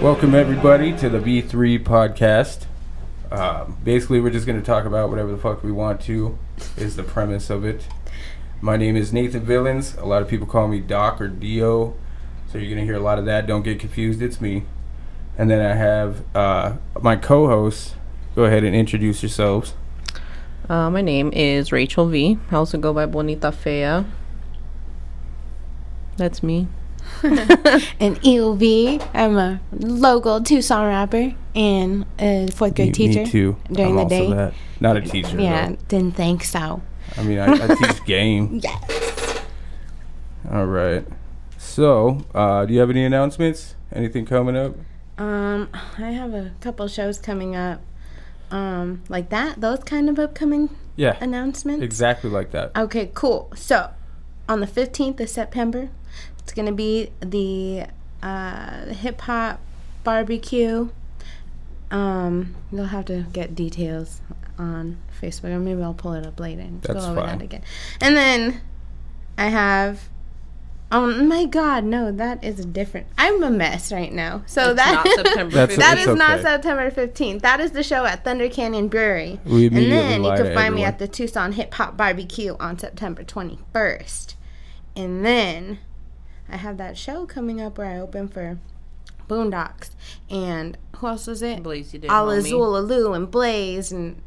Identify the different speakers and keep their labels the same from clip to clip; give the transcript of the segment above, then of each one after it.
Speaker 1: Welcome everybody to the V3 podcast. Basically, we're just going to talk about whatever the fuck we want to, is the premise of it. My name is Nathan Villins. A lot of people call me Doc or Dio, so you're going to hear a lot of that. Don't get confused, it's me. And then I have my co-hosts. Go ahead and introduce yourselves.
Speaker 2: My name is Rachel V. I also go by Bonita Fea. That's me.
Speaker 3: And EOV. I'm a local Tucson rapper and a fourth grade teacher.
Speaker 1: Me too.
Speaker 3: During
Speaker 1: I'm
Speaker 3: the
Speaker 1: also
Speaker 3: day.
Speaker 1: that. Not a teacher.
Speaker 3: Yeah,
Speaker 1: though.
Speaker 3: didn't think so.
Speaker 1: I mean, I teach game.
Speaker 3: Yes.
Speaker 1: All right. So, do you have any announcements? Anything coming up?
Speaker 3: I have a couple shows coming up. Like that? Those kind of upcoming announcements?
Speaker 1: Exactly like that.
Speaker 3: Okay, cool. So, on the 15th of September, it's going to be the hip-hop barbecue. You'll have to get details on Facebook, or maybe I'll pull it up later and
Speaker 1: That's
Speaker 3: go over
Speaker 1: fine.
Speaker 3: that again. And then I have... Oh my God, no, that is different. I'm a mess right now. So
Speaker 2: It's
Speaker 3: that
Speaker 2: not September
Speaker 1: That's
Speaker 2: 15th.
Speaker 3: that
Speaker 1: It's
Speaker 3: is not
Speaker 1: okay.
Speaker 3: September 15th. That is the show at Thunder Canyon Brewery.
Speaker 1: We
Speaker 3: And
Speaker 1: immediately
Speaker 3: then you
Speaker 1: lie
Speaker 3: can
Speaker 1: to
Speaker 3: find me
Speaker 1: everyone.
Speaker 3: at the Tucson Hip Hop Barbecue on September 21st. And then I have that show coming up where I open for Boondocks. And who else was it?
Speaker 2: Blaze, you did,
Speaker 3: Alazula Lou and Blaze and...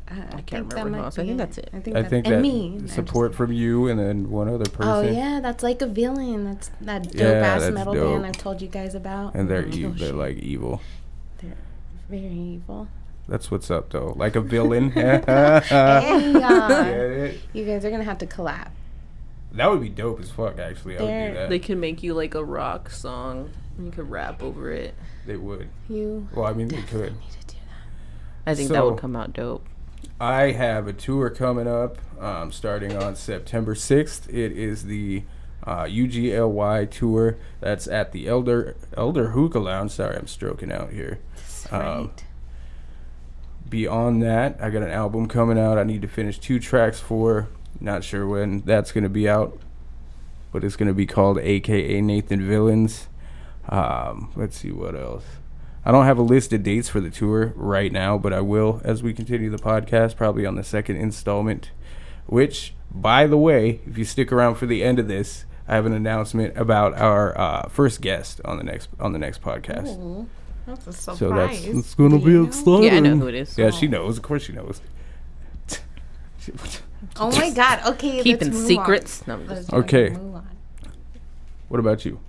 Speaker 2: I can't remember who else. I think that's it.
Speaker 1: I
Speaker 3: that's
Speaker 1: think
Speaker 3: and
Speaker 1: that
Speaker 3: me.
Speaker 1: support from you and then one other person.
Speaker 3: Oh yeah, that's like a villain. That's that dope
Speaker 1: Yeah,
Speaker 3: ass
Speaker 1: that's
Speaker 3: metal
Speaker 1: dope.
Speaker 3: band I've told you guys about.
Speaker 1: And they're
Speaker 3: Oh,
Speaker 1: evil. They're
Speaker 3: shit.
Speaker 1: like evil.
Speaker 3: They're very evil.
Speaker 1: That's what's up though. Like a villain.
Speaker 3: Hey,
Speaker 1: Get it?
Speaker 3: you guys are gonna have to collab.
Speaker 1: That would be dope as fuck. Actually, I would do that.
Speaker 2: They could make you like a rock song. You could rap over it.
Speaker 1: They would.
Speaker 3: You
Speaker 1: Well, I mean, they
Speaker 3: definitely
Speaker 1: could.
Speaker 3: need to do
Speaker 2: I think that
Speaker 1: So-
Speaker 2: would come out dope.
Speaker 1: I have a tour coming up starting on September 6th. It is the UGLY tour. That's at the Elder Hookah Lounge. Sorry, I'm stroking out here.
Speaker 3: that. Right.
Speaker 1: Beyond that, I got an album coming out I need to finish 2 tracks for. Not sure when that's going to be out, but it's going to be called AKA Nathan Villins. Let's see what else. I don't have a list of dates for the tour right now, but I will as we continue the podcast, probably on the second installment, which, by the way, if you stick around for the end of this, I have an announcement about our first guest on the next podcast.
Speaker 3: Ooh, that's a
Speaker 1: So
Speaker 3: surprise.
Speaker 1: it's going to
Speaker 3: Do
Speaker 1: be
Speaker 3: you know?
Speaker 1: exciting.
Speaker 2: Yeah, I know who it is.
Speaker 1: Yeah, she knows. Of course she knows.
Speaker 3: Oh my God. Okay,
Speaker 2: Keeping
Speaker 3: let's move
Speaker 2: secrets. No,
Speaker 3: On.
Speaker 2: I'm
Speaker 3: Let's
Speaker 2: just-
Speaker 1: Okay.
Speaker 3: move on.
Speaker 1: What about you?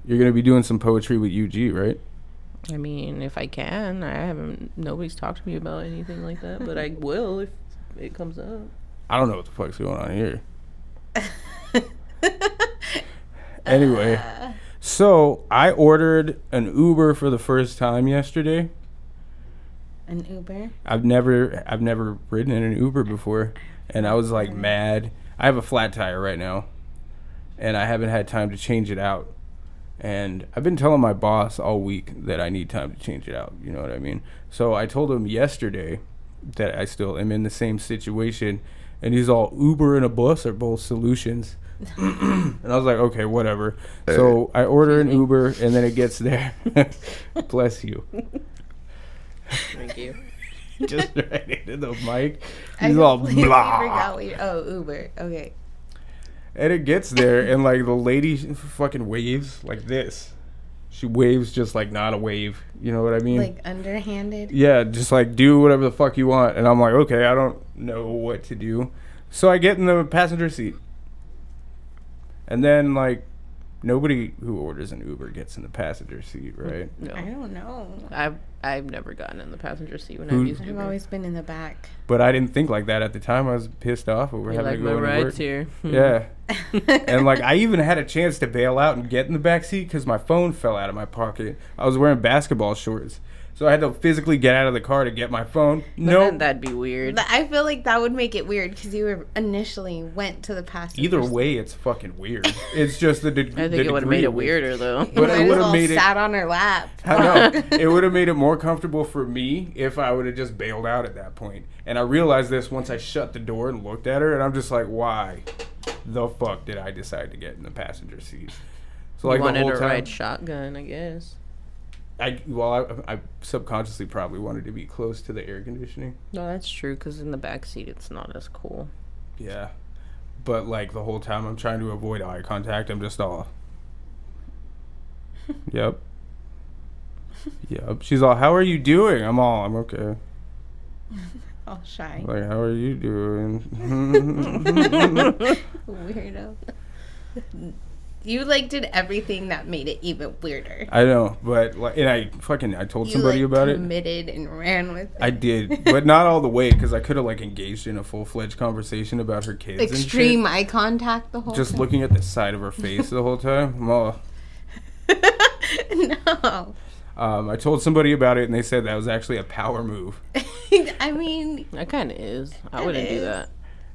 Speaker 1: You're going to be doing some poetry with UG, right?
Speaker 2: I mean, if I can. I haven't. Nobody's talked to me about anything like that, but I will if it comes up.
Speaker 1: I don't know what the fuck's going on here. Anyway, so I ordered an Uber for the first time yesterday.
Speaker 3: An Uber.
Speaker 1: I've never ridden in an Uber before, and I was like mad. I have a flat tire right now, and I haven't had time to change it out. And I've been telling my boss all week that I need time to change it out. You know what I mean? So I told him yesterday that I still am in the same situation, and he's all, Uber and a bus are both solutions. And I was like, okay, whatever. So I order an Uber, and then it gets there. Bless you.
Speaker 2: Thank you.
Speaker 1: Just right into the mic.
Speaker 3: I
Speaker 1: He's all
Speaker 3: completely
Speaker 1: blah.
Speaker 3: forgot what Uber. Okay.
Speaker 1: And it gets there, and like the lady fucking waves like this. She waves just like not a wave. You know what I mean?
Speaker 3: Like underhanded.
Speaker 1: Yeah, just like do whatever the fuck you want. And I'm like, okay, I don't know what to do. So I get in the passenger seat. And then like nobody who orders an Uber gets in the passenger seat, right?
Speaker 2: No,
Speaker 3: I don't know.
Speaker 2: I've never gotten in the passenger seat when
Speaker 1: Who-
Speaker 2: I've used
Speaker 3: I've
Speaker 2: Uber.
Speaker 3: always been in the back.
Speaker 1: But I didn't think like that at the time. I was pissed off over
Speaker 2: You
Speaker 1: having
Speaker 2: like
Speaker 1: to
Speaker 2: my
Speaker 1: go into work.
Speaker 2: rides here?
Speaker 1: Yeah. And like I even had a chance to bail out and get in the back seat because my phone fell out of my pocket. I was wearing basketball shorts, so I had to physically get out of the car to get my phone.
Speaker 2: No,
Speaker 1: No,
Speaker 2: that'd be weird.
Speaker 3: I feel like that would make it weird because you were initially went to the passenger.
Speaker 1: either way, it's fucking weird. It's just the.
Speaker 2: I think it would have made it weirder though.
Speaker 1: But it
Speaker 3: might as
Speaker 1: would've
Speaker 3: well
Speaker 1: made it-
Speaker 3: sat on her lap.
Speaker 1: I know. It would have made it more comfortable for me if I would have just bailed out at that point. And I realized this once I shut the door and looked at her, and I'm just like, why the fuck did I decide to get in the passenger seat? So like
Speaker 2: you
Speaker 1: the
Speaker 2: wanted
Speaker 1: whole
Speaker 2: to
Speaker 1: time,
Speaker 2: ride shotgun, I guess.
Speaker 1: I subconsciously probably wanted to be close to the air conditioning.
Speaker 2: No, that's true, because in the back seat, it's not as cool.
Speaker 1: Yeah. But like the whole time I'm trying to avoid eye contact, I'm just all Yep. Yep. She's all, "How are you doing?" I'm okay.
Speaker 3: All shy.
Speaker 1: Like, "How are you doing?"
Speaker 3: Weirdo. You like did everything that made it even weirder.
Speaker 1: I know, but like, and I told somebody about it.
Speaker 3: Committed and ran with it.
Speaker 1: I did, but not all the way, because I could have like engaged in a full-fledged conversation about her kids.
Speaker 3: Extreme
Speaker 1: and shit.
Speaker 3: eye contact the whole
Speaker 1: Just
Speaker 3: time.
Speaker 1: looking at the side of her face the whole time. I'm all,
Speaker 3: No.
Speaker 1: I told somebody about it, and they said that was actually a power move.
Speaker 3: I mean,
Speaker 2: That kind of is. I wouldn't do that.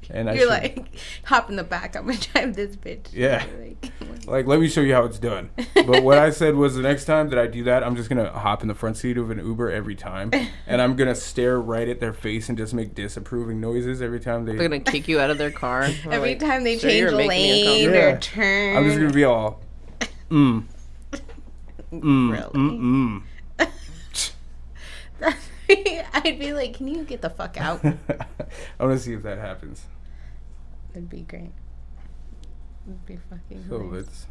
Speaker 1: And I
Speaker 3: you're
Speaker 1: should-
Speaker 3: like, hop in the back. I'm gonna drive this bitch.
Speaker 1: Yeah.
Speaker 3: Like,
Speaker 1: Like, let me show you how it's done. But what I said was, the next time that I do that, I'm just going to hop in the front seat of an Uber every time. And I'm going to stare right at their face and just make disapproving noises every time they...
Speaker 2: They're going to kick you out of their car.
Speaker 3: every time they
Speaker 2: "Sir,
Speaker 3: change
Speaker 2: you're
Speaker 3: a
Speaker 2: making me
Speaker 3: lane
Speaker 2: uncomfortable."
Speaker 3: or
Speaker 1: Yeah.
Speaker 3: turn.
Speaker 1: I'm just going to be all...
Speaker 3: Really? I'd be like, can you get the fuck out?
Speaker 1: I want to see if that happens.
Speaker 3: It'd be great. It'd be fucking
Speaker 1: So
Speaker 3: hilarious.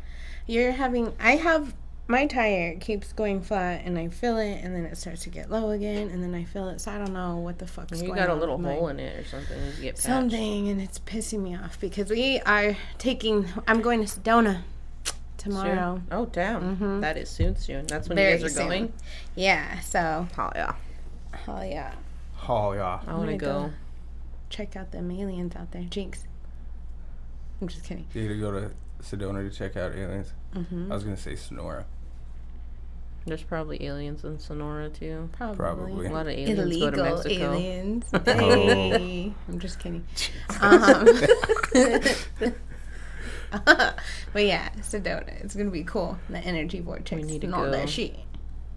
Speaker 3: I have, my tire keeps going flat and I feel it and then it starts to get low again and then I feel it. So I don't know what the fuck's
Speaker 2: You
Speaker 3: going
Speaker 2: got a
Speaker 3: on
Speaker 2: little
Speaker 3: with
Speaker 2: hole
Speaker 3: mine.
Speaker 2: in it or something. You get patched.
Speaker 3: Something, and it's pissing me off because I'm going to Sedona tomorrow.
Speaker 2: Soon? Oh, damn.
Speaker 3: Mhm.
Speaker 2: That is soon. That's when
Speaker 3: Very
Speaker 2: you guys are
Speaker 3: soon.
Speaker 2: going?
Speaker 3: Yeah, so,
Speaker 2: Oh, yeah.
Speaker 3: hell yeah.
Speaker 1: Oh, yeah.
Speaker 2: I want to
Speaker 3: gonna
Speaker 2: go.
Speaker 3: Check out them aliens out there. Jinx. I'm just kidding.
Speaker 1: You're going to go to Sedona to check out aliens?
Speaker 3: Mm-hmm.
Speaker 1: I was going to say Sonora.
Speaker 2: There's probably aliens in Sonora, too.
Speaker 1: Probably.
Speaker 2: A lot of aliens go to
Speaker 3: Illegal
Speaker 2: Mexico.
Speaker 3: aliens.
Speaker 1: Oh.
Speaker 3: Hey. I'm just kidding. But yeah, Sedona. It's gonna be cool. The energy vortex
Speaker 2: We need to
Speaker 3: and all
Speaker 2: go.
Speaker 3: that shit.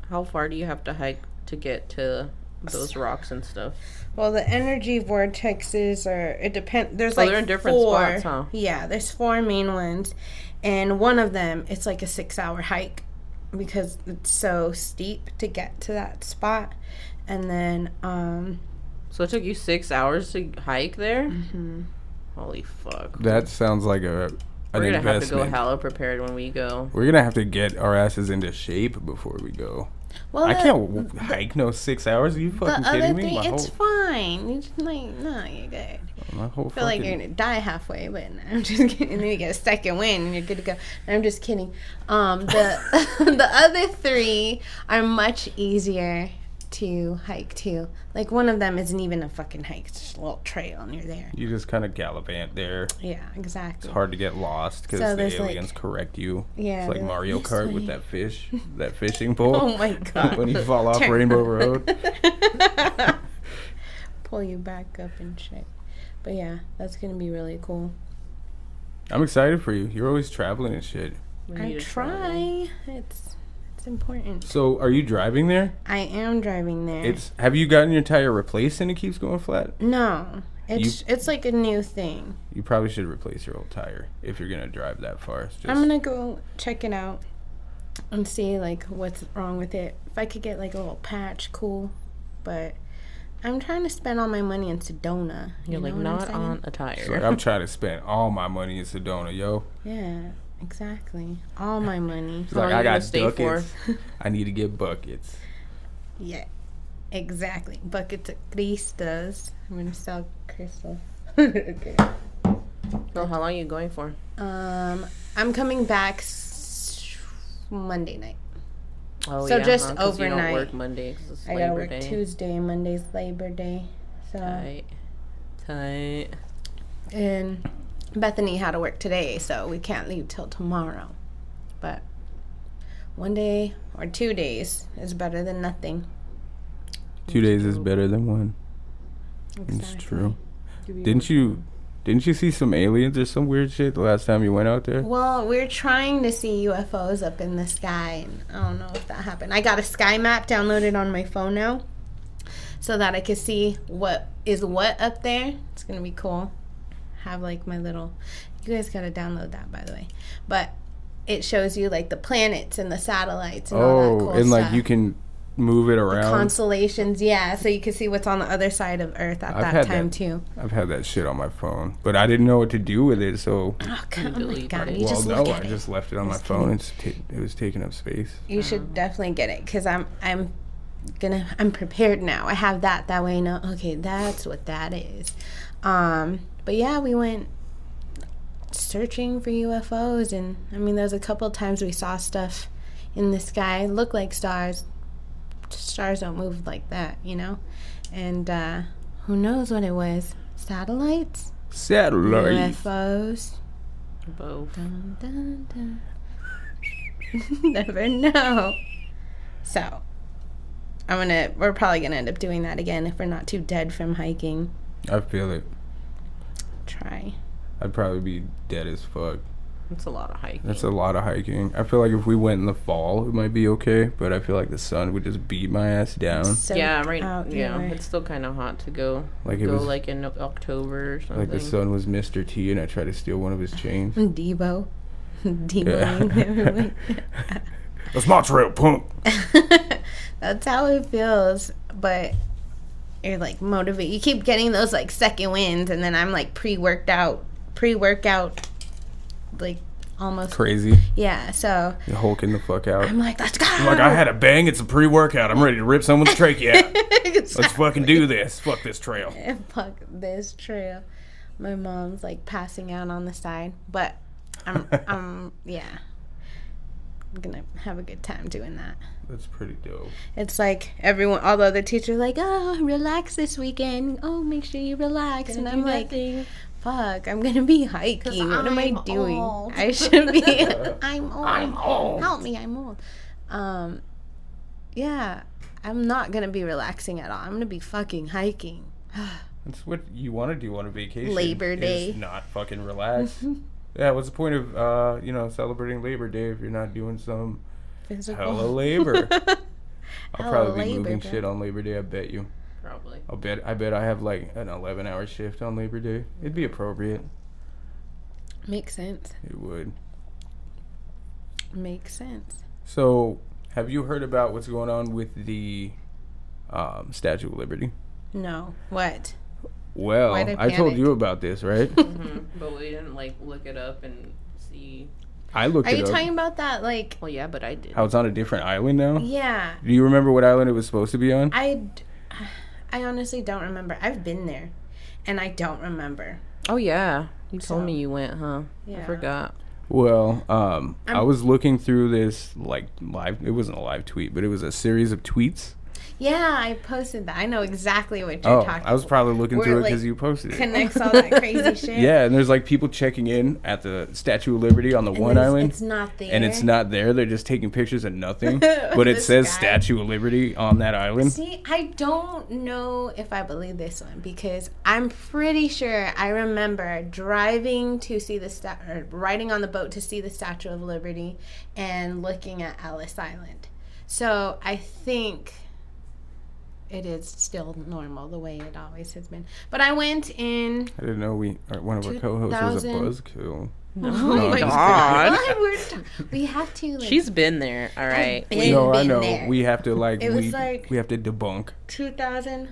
Speaker 2: How far do you have to hike to get to those rocks and stuff?
Speaker 3: Well, the energy vortexes are. It depends. There's
Speaker 2: Oh,
Speaker 3: like
Speaker 2: they're in different
Speaker 3: four.
Speaker 2: spots, huh?
Speaker 3: Yeah, there's 4 main ones, and one of them it's like a 6-hour hike because it's so steep to get to that spot, and then
Speaker 2: So it took you 6 hours to hike there? Holy fuck.
Speaker 1: That sounds like an
Speaker 2: We're going to have to
Speaker 1: investment.
Speaker 2: go hella prepared when we go.
Speaker 1: We're going to have to get our asses into shape before we go.
Speaker 3: well,
Speaker 1: I
Speaker 3: the-
Speaker 1: can't hike no 6 hours. Are you
Speaker 3: The
Speaker 1: fucking
Speaker 3: other
Speaker 1: kidding me?
Speaker 3: thing,
Speaker 1: My
Speaker 3: it's
Speaker 1: whole,
Speaker 3: fine. You just like, no, you're good.
Speaker 1: my whole
Speaker 3: I feel like you're
Speaker 1: fucking...
Speaker 3: gonna die halfway, but I'm just kidding. And then you get a second win, and you're good to go. I'm just kidding. The the other 3 are much easier to hike too. Like one of them isn't even a fucking hike; it's just a little trail, and you're there.
Speaker 1: You just kind of gallivant there.
Speaker 3: Yeah, exactly.
Speaker 1: It's hard to get lost because
Speaker 3: So
Speaker 1: the
Speaker 3: there's, like-
Speaker 1: aliens correct you.
Speaker 3: Yeah,
Speaker 1: It's like
Speaker 3: they're
Speaker 1: Mario
Speaker 3: "This
Speaker 1: Kart
Speaker 3: way."
Speaker 1: with that fish, that fishing pole.
Speaker 3: Oh my god!
Speaker 1: When you fall off
Speaker 3: Turn-
Speaker 1: Rainbow Road.
Speaker 3: Pull you back up and shit. But yeah, that's gonna be really cool.
Speaker 1: I'm excited for you. You're always traveling and shit.
Speaker 2: We
Speaker 3: I
Speaker 2: need to
Speaker 3: try. It's important.
Speaker 1: So, are you driving there?
Speaker 3: I am driving there.
Speaker 1: Have you gotten your tire replaced and it keeps going flat?
Speaker 3: No, it's like a new thing.
Speaker 1: You probably should replace your old tire if you're gonna drive that far. It's just,
Speaker 3: I'm gonna go check it out and see like what's wrong with it. If I could get like a little patch, cool. But I'm trying to spend all my money in Sedona.
Speaker 2: You're
Speaker 3: you
Speaker 2: like,
Speaker 3: know what I'm
Speaker 2: not
Speaker 3: saying?
Speaker 2: on a
Speaker 1: it's
Speaker 2: tire.
Speaker 1: like, I'm trying to spend all my money in Sedona, yo.
Speaker 3: Yeah, exactly. All my money.
Speaker 1: It's
Speaker 2: How
Speaker 1: like,
Speaker 2: long
Speaker 1: I
Speaker 2: you gonna
Speaker 1: got
Speaker 2: stay
Speaker 1: buckets. I need to get buckets.
Speaker 3: Yeah, exactly. Buckets of crystals. I'm gonna sell crystals. Okay.
Speaker 2: So how long are you going for?
Speaker 3: I'm coming back Monday night.
Speaker 2: Oh,
Speaker 3: So just
Speaker 2: 'cause you don't
Speaker 3: overnight.
Speaker 2: work Monday 'cause it's
Speaker 3: I gotta
Speaker 2: Labor
Speaker 3: work
Speaker 2: Day.
Speaker 3: Tuesday. Monday's Labor Day. So
Speaker 2: Tight.
Speaker 3: and Bethany had to work today, so we can't leave till tomorrow. But 1 day or 2 days is better than nothing.
Speaker 1: 2 days is better than one. It's
Speaker 3: Exactly.
Speaker 1: true. Didn't you see some aliens or some weird shit the last time you went out there?
Speaker 3: Well, we're trying to see UFOs up in the sky, and I don't know if that happened. I got a sky map downloaded on my phone now, so that I can see what is what up there. It's gonna be cool. Have like my little. You guys gotta download that, by the way. But it shows you like the planets and the satellites and all that cool
Speaker 1: and like
Speaker 3: stuff.
Speaker 1: you can move it around.
Speaker 3: Constellations, yeah, so you can see what's on the other side of Earth at that time too.
Speaker 1: I've had that shit on my phone, but I didn't know what to do with it, so.
Speaker 3: Oh, my God,
Speaker 2: it.
Speaker 3: you just look at
Speaker 1: I
Speaker 3: it.
Speaker 1: just left it on my phone. It was taking up space.
Speaker 3: You should definitely get it, because I'm prepared now. I have that way. No, okay, that's what that is. But yeah, we went searching for UFOs, and I mean, there's a couple of times we saw stuff in the sky look like stars. Stars don't move like that, you know. And who knows what it was? Satellites? UFOs?
Speaker 2: Both.
Speaker 3: Dun, dun, dun. Never know. So we're probably gonna end up doing that again if we're not too dead from hiking.
Speaker 1: I feel it.
Speaker 3: Try.
Speaker 1: I'd probably be dead as fuck.
Speaker 2: That's a lot of hiking.
Speaker 1: That's a lot of hiking. I feel like if we went in the fall, it might be okay, but I feel like the sun would just beat my ass down.
Speaker 3: So
Speaker 2: it's still kind of hot to go.
Speaker 1: Like
Speaker 2: like in October or something.
Speaker 1: Like the sun was Mr. T, and I tried to steal one of his chains.
Speaker 3: Debo.
Speaker 1: That's my trail, punk.
Speaker 3: That's how it feels, but you're like motivated. You keep getting those like second wins, and then I'm like pre-workout, like almost
Speaker 1: crazy.
Speaker 3: Yeah, so
Speaker 1: you're hulking the fuck out.
Speaker 3: I'm like, let's go.
Speaker 1: I'm like, I had a bang. It's a pre-workout. I'm ready to rip someone's trachea out.
Speaker 3: Exactly.
Speaker 1: Let's fucking do this. Fuck this trail.
Speaker 3: Fuck this trail. My mom's like passing out on the side, but I'm gonna have a good time doing that.
Speaker 1: That's pretty dope.
Speaker 3: It's like everyone, all the other teachers are like, oh, relax this weekend. Oh, make sure you relax. And I'm like, fuck, I'm gonna be hiking. What am I doing? Old. I should be. I'm old. Help me, I'm old. Yeah, I'm not gonna be relaxing at all. I'm gonna be fucking hiking.
Speaker 1: That's what you want to do on a vacation.
Speaker 3: Labor Day.
Speaker 1: Is not fucking relax. Yeah, what's the point of celebrating Labor Day if you're not doing some
Speaker 3: physical
Speaker 1: hella labor? I'll probably be
Speaker 3: labor,
Speaker 1: moving
Speaker 3: bro.
Speaker 1: shit on Labor Day. I bet you.
Speaker 2: Probably.
Speaker 1: I bet I have like an 11-hour shift on Labor Day. It'd be appropriate.
Speaker 3: Makes sense.
Speaker 1: It would.
Speaker 3: Makes sense.
Speaker 1: So, have you heard about what's going on with the Statue of Liberty?
Speaker 3: No. What?
Speaker 1: Well, I told you about this, right?
Speaker 2: Mm-hmm. But we didn't like look it up and see.
Speaker 1: I looked
Speaker 3: Are
Speaker 1: it
Speaker 3: you
Speaker 1: up.
Speaker 3: talking about that? Like,
Speaker 2: Well, yeah, but I did.
Speaker 1: How it's on a different island now?
Speaker 3: yeah.
Speaker 1: Do you remember what island it was supposed to be on?
Speaker 3: I honestly don't remember. I've been there, and I don't remember.
Speaker 2: Oh yeah, you told
Speaker 3: So-
Speaker 2: me you went, huh?
Speaker 3: Yeah.
Speaker 2: I forgot.
Speaker 1: Well, I was looking through this like live. It wasn't a live tweet, but it was a series of tweets.
Speaker 3: Yeah, I posted that. I know exactly what you're talking about.
Speaker 1: I was probably looking
Speaker 3: Where
Speaker 1: through it
Speaker 3: like,
Speaker 1: because you posted it.
Speaker 3: Connects all that crazy shit.
Speaker 1: Yeah, and there's like people checking in at the Statue of Liberty on the one island.
Speaker 3: It's not there.
Speaker 1: And it's not there. They're just taking pictures of nothing. But it
Speaker 3: This
Speaker 1: says
Speaker 3: guy.
Speaker 1: Statue of Liberty on that island.
Speaker 3: See, I don't know if I believe this one because I'm pretty sure I remember driving to see or riding on the boat to see the Statue of Liberty and looking at Ellis Island. So I think it is still normal the way it always has been. But I went in.
Speaker 1: I didn't know one of our co-hosts was a
Speaker 3: 2000.
Speaker 1: buzzkill.
Speaker 3: Oh my
Speaker 2: God.
Speaker 3: We have to. Like,
Speaker 2: She's been there. All right.
Speaker 1: No, I
Speaker 3: been
Speaker 1: know.
Speaker 3: there.
Speaker 1: We have to like
Speaker 3: It was like
Speaker 1: we have to debunk.
Speaker 3: 2000.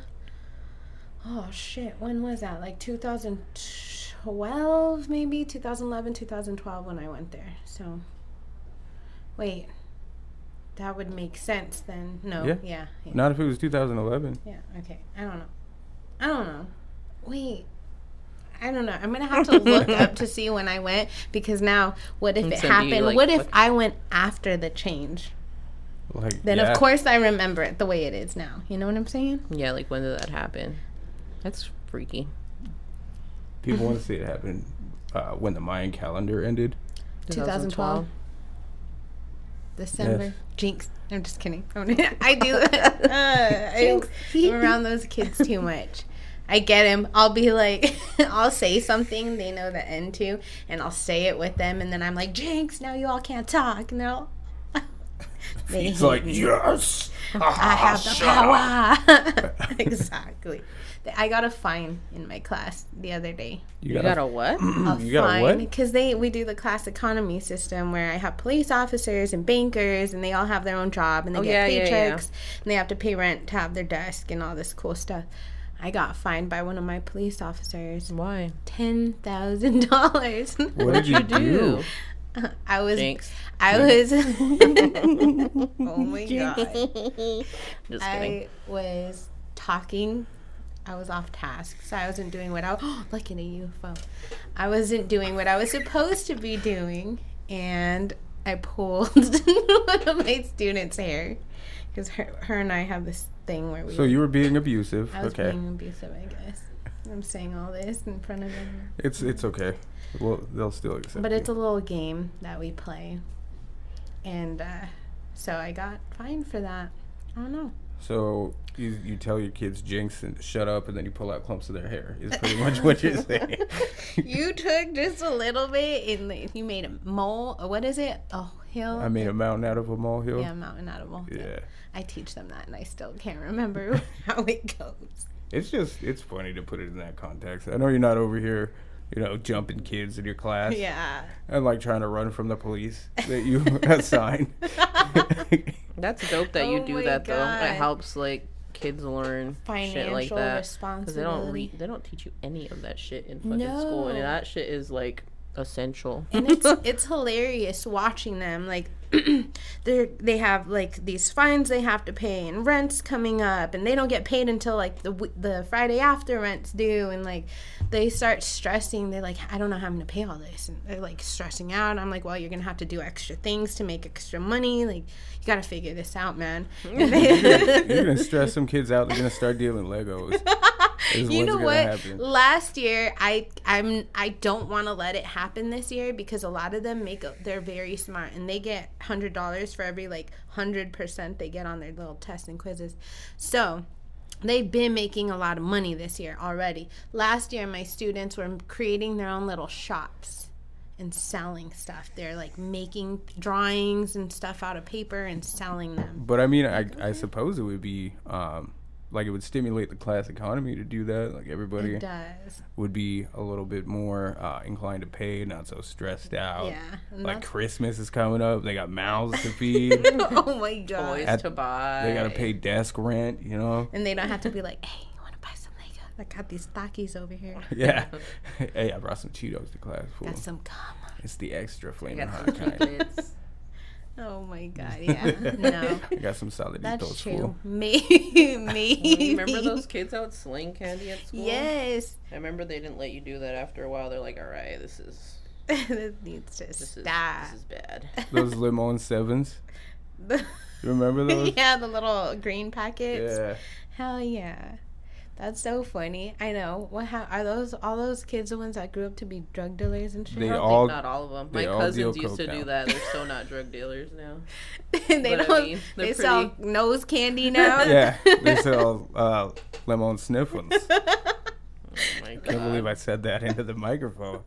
Speaker 3: Oh shit! When was that? Like 2012, maybe 2011, 2012 when I went there. So, wait, that would make sense then. No, yeah.
Speaker 1: Not if it was 2011.
Speaker 3: Yeah. Okay. I don't know. Wait. I don't know. I'm gonna have to look up to see when I went because now, what if it happened?
Speaker 2: Like,
Speaker 3: what if I went after the change?
Speaker 1: Like
Speaker 3: Then of course I remember it the way it is now. You know what I'm saying?
Speaker 2: Yeah, like when did that happen? That's freaky.
Speaker 1: people want to see it happen when the Mayan calendar ended.
Speaker 3: 2012. December.
Speaker 1: Yes.
Speaker 3: Jinx. I'm just kidding. I do. I'm around those kids too much. I get him. I'll be like, I'll say something they know the end to, and I'll say it with them, and then I'm like, Jinx, now you all can't talk. And they're all, They
Speaker 1: He's
Speaker 3: hate
Speaker 1: like,
Speaker 3: me.
Speaker 1: yes,
Speaker 3: I have the power. Exactly. I got a fine in my class the other day.
Speaker 2: You got a what?
Speaker 1: You got a what?
Speaker 3: Because we do the class economy system where I have police officers and bankers, and they all have their own job, and they get paychecks, and they have to pay rent to have their desk and all this cool stuff. I got fined by one of my police officers.
Speaker 2: Why?
Speaker 3: $10,000.
Speaker 1: What did you do?
Speaker 3: I was.
Speaker 2: Jinx.
Speaker 3: Oh my god.
Speaker 2: Just kidding.
Speaker 3: I was talking. I was off task, so I wasn't doing what look at a UFO. I wasn't doing what I was supposed to be doing, and I pulled one of my students' hair because her and I have this thing where we.
Speaker 1: So you were being abusive.
Speaker 3: I was
Speaker 1: Okay.
Speaker 3: being abusive, I guess. I'm saying all this in front of them.
Speaker 1: It's okay. Well, they'll still accept.
Speaker 3: But it's
Speaker 1: you.
Speaker 3: a little game that we play, and so I got fined for that. I don't know.
Speaker 1: So you tell your kids jinx and shut up, and then you pull out clumps of their hair. Is pretty much what you're saying.
Speaker 3: You took just a little bit, and you made a mole. What is it? Oh, hill.
Speaker 1: I made a mountain out of a molehill.
Speaker 3: Yeah, a mountain out of a molehill.
Speaker 1: Yeah.
Speaker 3: I teach them that, and I still can't remember how it goes.
Speaker 1: It's funny to put it in that context. I know you're not over here, jumping kids in your class.
Speaker 3: Yeah.
Speaker 1: And like trying to run from the police that you assign.
Speaker 2: That's dope that you
Speaker 3: Oh
Speaker 2: do
Speaker 3: my
Speaker 2: that though.
Speaker 3: God.
Speaker 2: It helps like kids learn shit like
Speaker 3: Financial
Speaker 2: that
Speaker 3: responsibility.
Speaker 2: they don't teach you any of that shit in fucking school, and that shit is like essential.
Speaker 3: And it's hilarious watching them, like they have like these fines they have to pay, and rent's coming up, and they don't get paid until like the Friday after rent's due, and like they start stressing. They're like, I don't know how I'm gonna pay all this, and they're like stressing out. I'm like, well, you're gonna have to do extra things to make extra money. Like, you gotta figure this out, man.
Speaker 1: You're gonna stress some kids out. They're gonna start dealing Legos.
Speaker 3: You know what? Last year, I don't want to let it happen this year, because a lot of them they're very smart, and they get $100 for every like 100% they get on their little tests and quizzes. So they've been making a lot of money this year already. Last year, my students were creating their own little shops and selling stuff. They're like making drawings and stuff out of paper and selling them.
Speaker 1: But I mean, I suppose it would be like it would stimulate the class economy to do that. Like everybody
Speaker 3: It does.
Speaker 1: would be a little bit more inclined to pay, not so stressed out.
Speaker 3: Yeah. And
Speaker 1: Like Christmas is coming up, they got mouths to feed.
Speaker 3: oh my god.
Speaker 2: Toys to buy.
Speaker 1: They gotta pay desk rent,
Speaker 3: And they don't have to be like, hey, you want to buy some Lego? I got these Takis over here.
Speaker 1: Yeah. Hey, I brought some Cheetos to class. Fool.
Speaker 3: Got some gum.
Speaker 1: It's the extra
Speaker 2: I
Speaker 1: flaming
Speaker 2: got
Speaker 1: hot
Speaker 2: some
Speaker 1: kind.
Speaker 2: chocolates.
Speaker 3: Oh my god, yeah. No.
Speaker 1: I got some Soliditos.
Speaker 3: That's true.
Speaker 1: Fool.
Speaker 3: Maybe.
Speaker 2: Remember those kids that would sling candy at school?
Speaker 3: Yes.
Speaker 2: I remember they didn't let you do that after a while. They're like, all right, this
Speaker 3: This needs to stop.
Speaker 2: This is bad.
Speaker 1: Those Limon 7s. You remember those?
Speaker 3: Yeah, the little green packets.
Speaker 1: Yeah.
Speaker 3: Hell yeah. That's so funny. I know. Are all those kids the ones that grew up to be drug dealers and shit?
Speaker 1: They
Speaker 2: I don't
Speaker 1: all-
Speaker 2: think not all of them.
Speaker 1: they
Speaker 2: My
Speaker 1: all
Speaker 2: cousins
Speaker 1: deal
Speaker 2: used to
Speaker 1: coke
Speaker 2: do
Speaker 1: now.
Speaker 2: that. They're still not drug dealers now.
Speaker 3: they
Speaker 2: But I
Speaker 3: don't.
Speaker 2: mean,
Speaker 3: they
Speaker 2: they're
Speaker 3: sell
Speaker 2: pretty-
Speaker 3: nose candy now.
Speaker 1: Yeah. They sell lemon sniffles.
Speaker 2: Oh my god.
Speaker 1: Can't believe I said that into the microphone.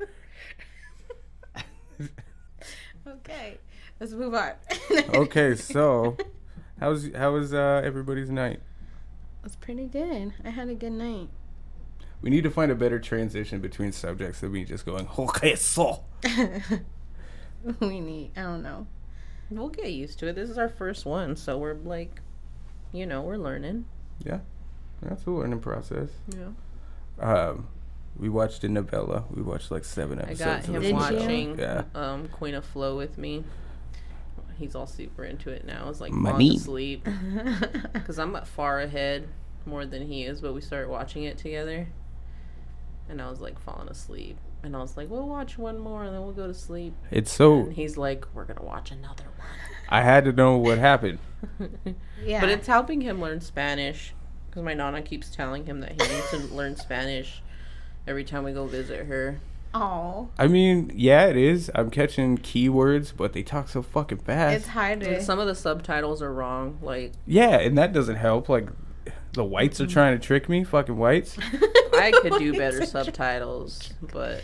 Speaker 3: Okay, let's move on.
Speaker 1: Okay, so how was everybody's night?
Speaker 3: It's pretty good. I had a good night.
Speaker 1: We need to find a better transition between subjects than me just going, okay, so.
Speaker 3: I don't know.
Speaker 2: We'll get used to it. This is our first one, so we're like, we're learning.
Speaker 1: Yeah, that's a learning process.
Speaker 2: Yeah.
Speaker 1: We watched a novella. We watched like 7
Speaker 2: I
Speaker 1: episodes.
Speaker 2: got
Speaker 1: of
Speaker 2: him
Speaker 1: this show.
Speaker 2: watching
Speaker 1: Yeah.
Speaker 2: Queen of Flow with me. He's all super into it now. It's like
Speaker 1: My
Speaker 2: falling
Speaker 1: meat.
Speaker 2: asleep. Because I'm far ahead more than he is, but we started watching it together. And I was like falling asleep. And I was like, we'll watch one more and then we'll go to sleep.
Speaker 1: It's so.
Speaker 2: And he's like, we're going to watch another
Speaker 1: I had to know what happened.
Speaker 2: one.
Speaker 3: Yeah.
Speaker 2: But it's helping him learn Spanish. Because my Nana keeps telling him that he needs to learn Spanish every time we go visit her.
Speaker 3: Oh,
Speaker 1: I mean, yeah, it is. I'm catching keywords, but they talk so fucking fast.
Speaker 3: it's harder.
Speaker 2: And some of the subtitles are wrong. Like,
Speaker 1: Yeah, and that doesn't help. Like, the whites are trying to trick me. Fucking whites.
Speaker 2: I could do better subtitles, but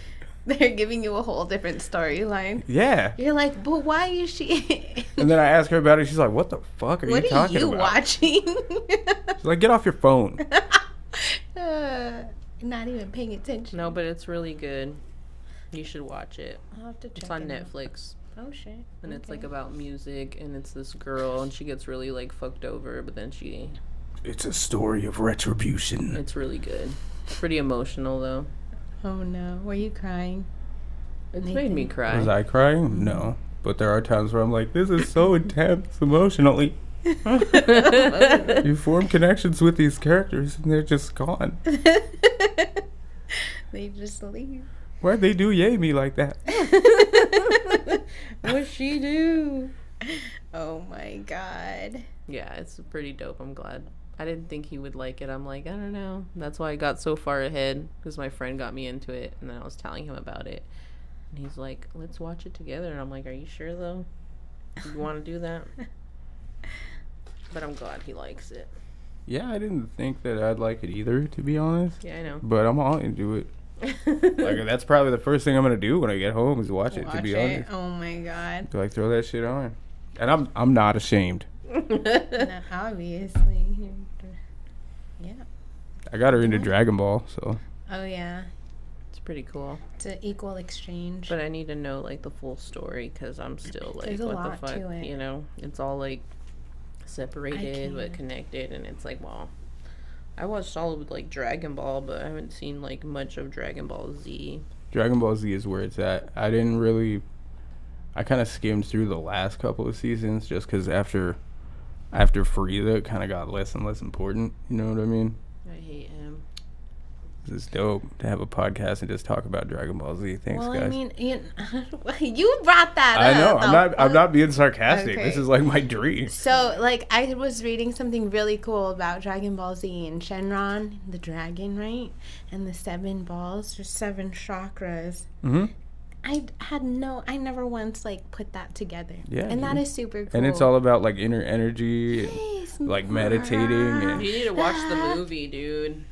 Speaker 3: They're giving you a whole different storyline.
Speaker 1: Yeah.
Speaker 3: You're like, but why is she?
Speaker 1: And then I ask her about it. She's like, "What the fuck are you
Speaker 3: What are
Speaker 1: talking
Speaker 3: you
Speaker 1: about?"
Speaker 3: watching?
Speaker 1: She's like, "Get off your phone."
Speaker 3: Not even paying attention.
Speaker 2: No, but it's really good. You should watch it.
Speaker 3: I'll have to check
Speaker 2: It's on
Speaker 3: it out.
Speaker 2: Netflix.
Speaker 3: Oh shit.
Speaker 2: And it's
Speaker 3: Okay.
Speaker 2: like about music, and it's this girl, and she gets really like fucked over, but then
Speaker 1: It's a story of retribution.
Speaker 2: it's really good. Pretty emotional though.
Speaker 3: Oh no, were you crying?
Speaker 2: It's made me
Speaker 1: Was
Speaker 2: cry.
Speaker 1: I crying? No. But there are times where I'm like, this is so intense emotionally. You form connections with these characters, and they're just gone.
Speaker 3: They just leave.
Speaker 1: Why'd they do yay me like that?
Speaker 2: What she do?
Speaker 3: Oh my god.
Speaker 2: Yeah, it's pretty dope. I'm glad. I didn't think he would like it. I'm like, I don't know. That's why I got so far ahead, because my friend got me into it, and then I was telling him about it. And he's like, let's watch it together. And I'm like, are you sure, though? You want to do that? But I'm glad he likes it.
Speaker 1: Yeah, I didn't think that I'd like it either, to be honest.
Speaker 2: Yeah, I know.
Speaker 1: But I'm all into it. Like, that's probably the first thing I'm gonna do when I get home is watch it. To be honest,
Speaker 3: Oh my god.
Speaker 1: like throw that shit on, and I'm not ashamed.
Speaker 3: No, obviously. Yeah.
Speaker 1: I got her into Dragon Ball, so
Speaker 3: Oh yeah.
Speaker 2: It's pretty cool.
Speaker 3: It's an equal exchange.
Speaker 2: But I need to know, like, the full story, because I'm still like,
Speaker 3: There's a
Speaker 2: what
Speaker 3: lot
Speaker 2: the fuck?
Speaker 3: to it.
Speaker 2: You know? It's all, like, separated but
Speaker 3: can't.
Speaker 2: connected, and it's like, well, I watched all of, like, Dragon Ball, but I haven't seen, like, much of Dragon Ball Z.
Speaker 1: Dragon Ball Z is where it's at. I kind of skimmed through the last couple of seasons just because after Frieza, it kind of got less and less important. You know what I mean?
Speaker 2: I hate him.
Speaker 1: This is dope to have a podcast and just talk about Dragon Ball Z. Thanks,
Speaker 3: well,
Speaker 1: guys.
Speaker 3: I mean, you brought that
Speaker 1: I know.
Speaker 3: up.
Speaker 1: I'm not being sarcastic.
Speaker 3: Okay.
Speaker 1: This is like my dream.
Speaker 3: So, like, I was reading something really cool about Dragon Ball Z and Shenron, the dragon, right? And the 7 balls, there's 7 chakras.
Speaker 1: Mm-hmm.
Speaker 3: I never once, like, put that together.
Speaker 1: Yeah,
Speaker 3: And that
Speaker 1: dude.
Speaker 3: is super cool.
Speaker 1: And it's all about like inner energy and
Speaker 3: Yes,
Speaker 1: like meditating and
Speaker 2: You need to watch the movie, dude.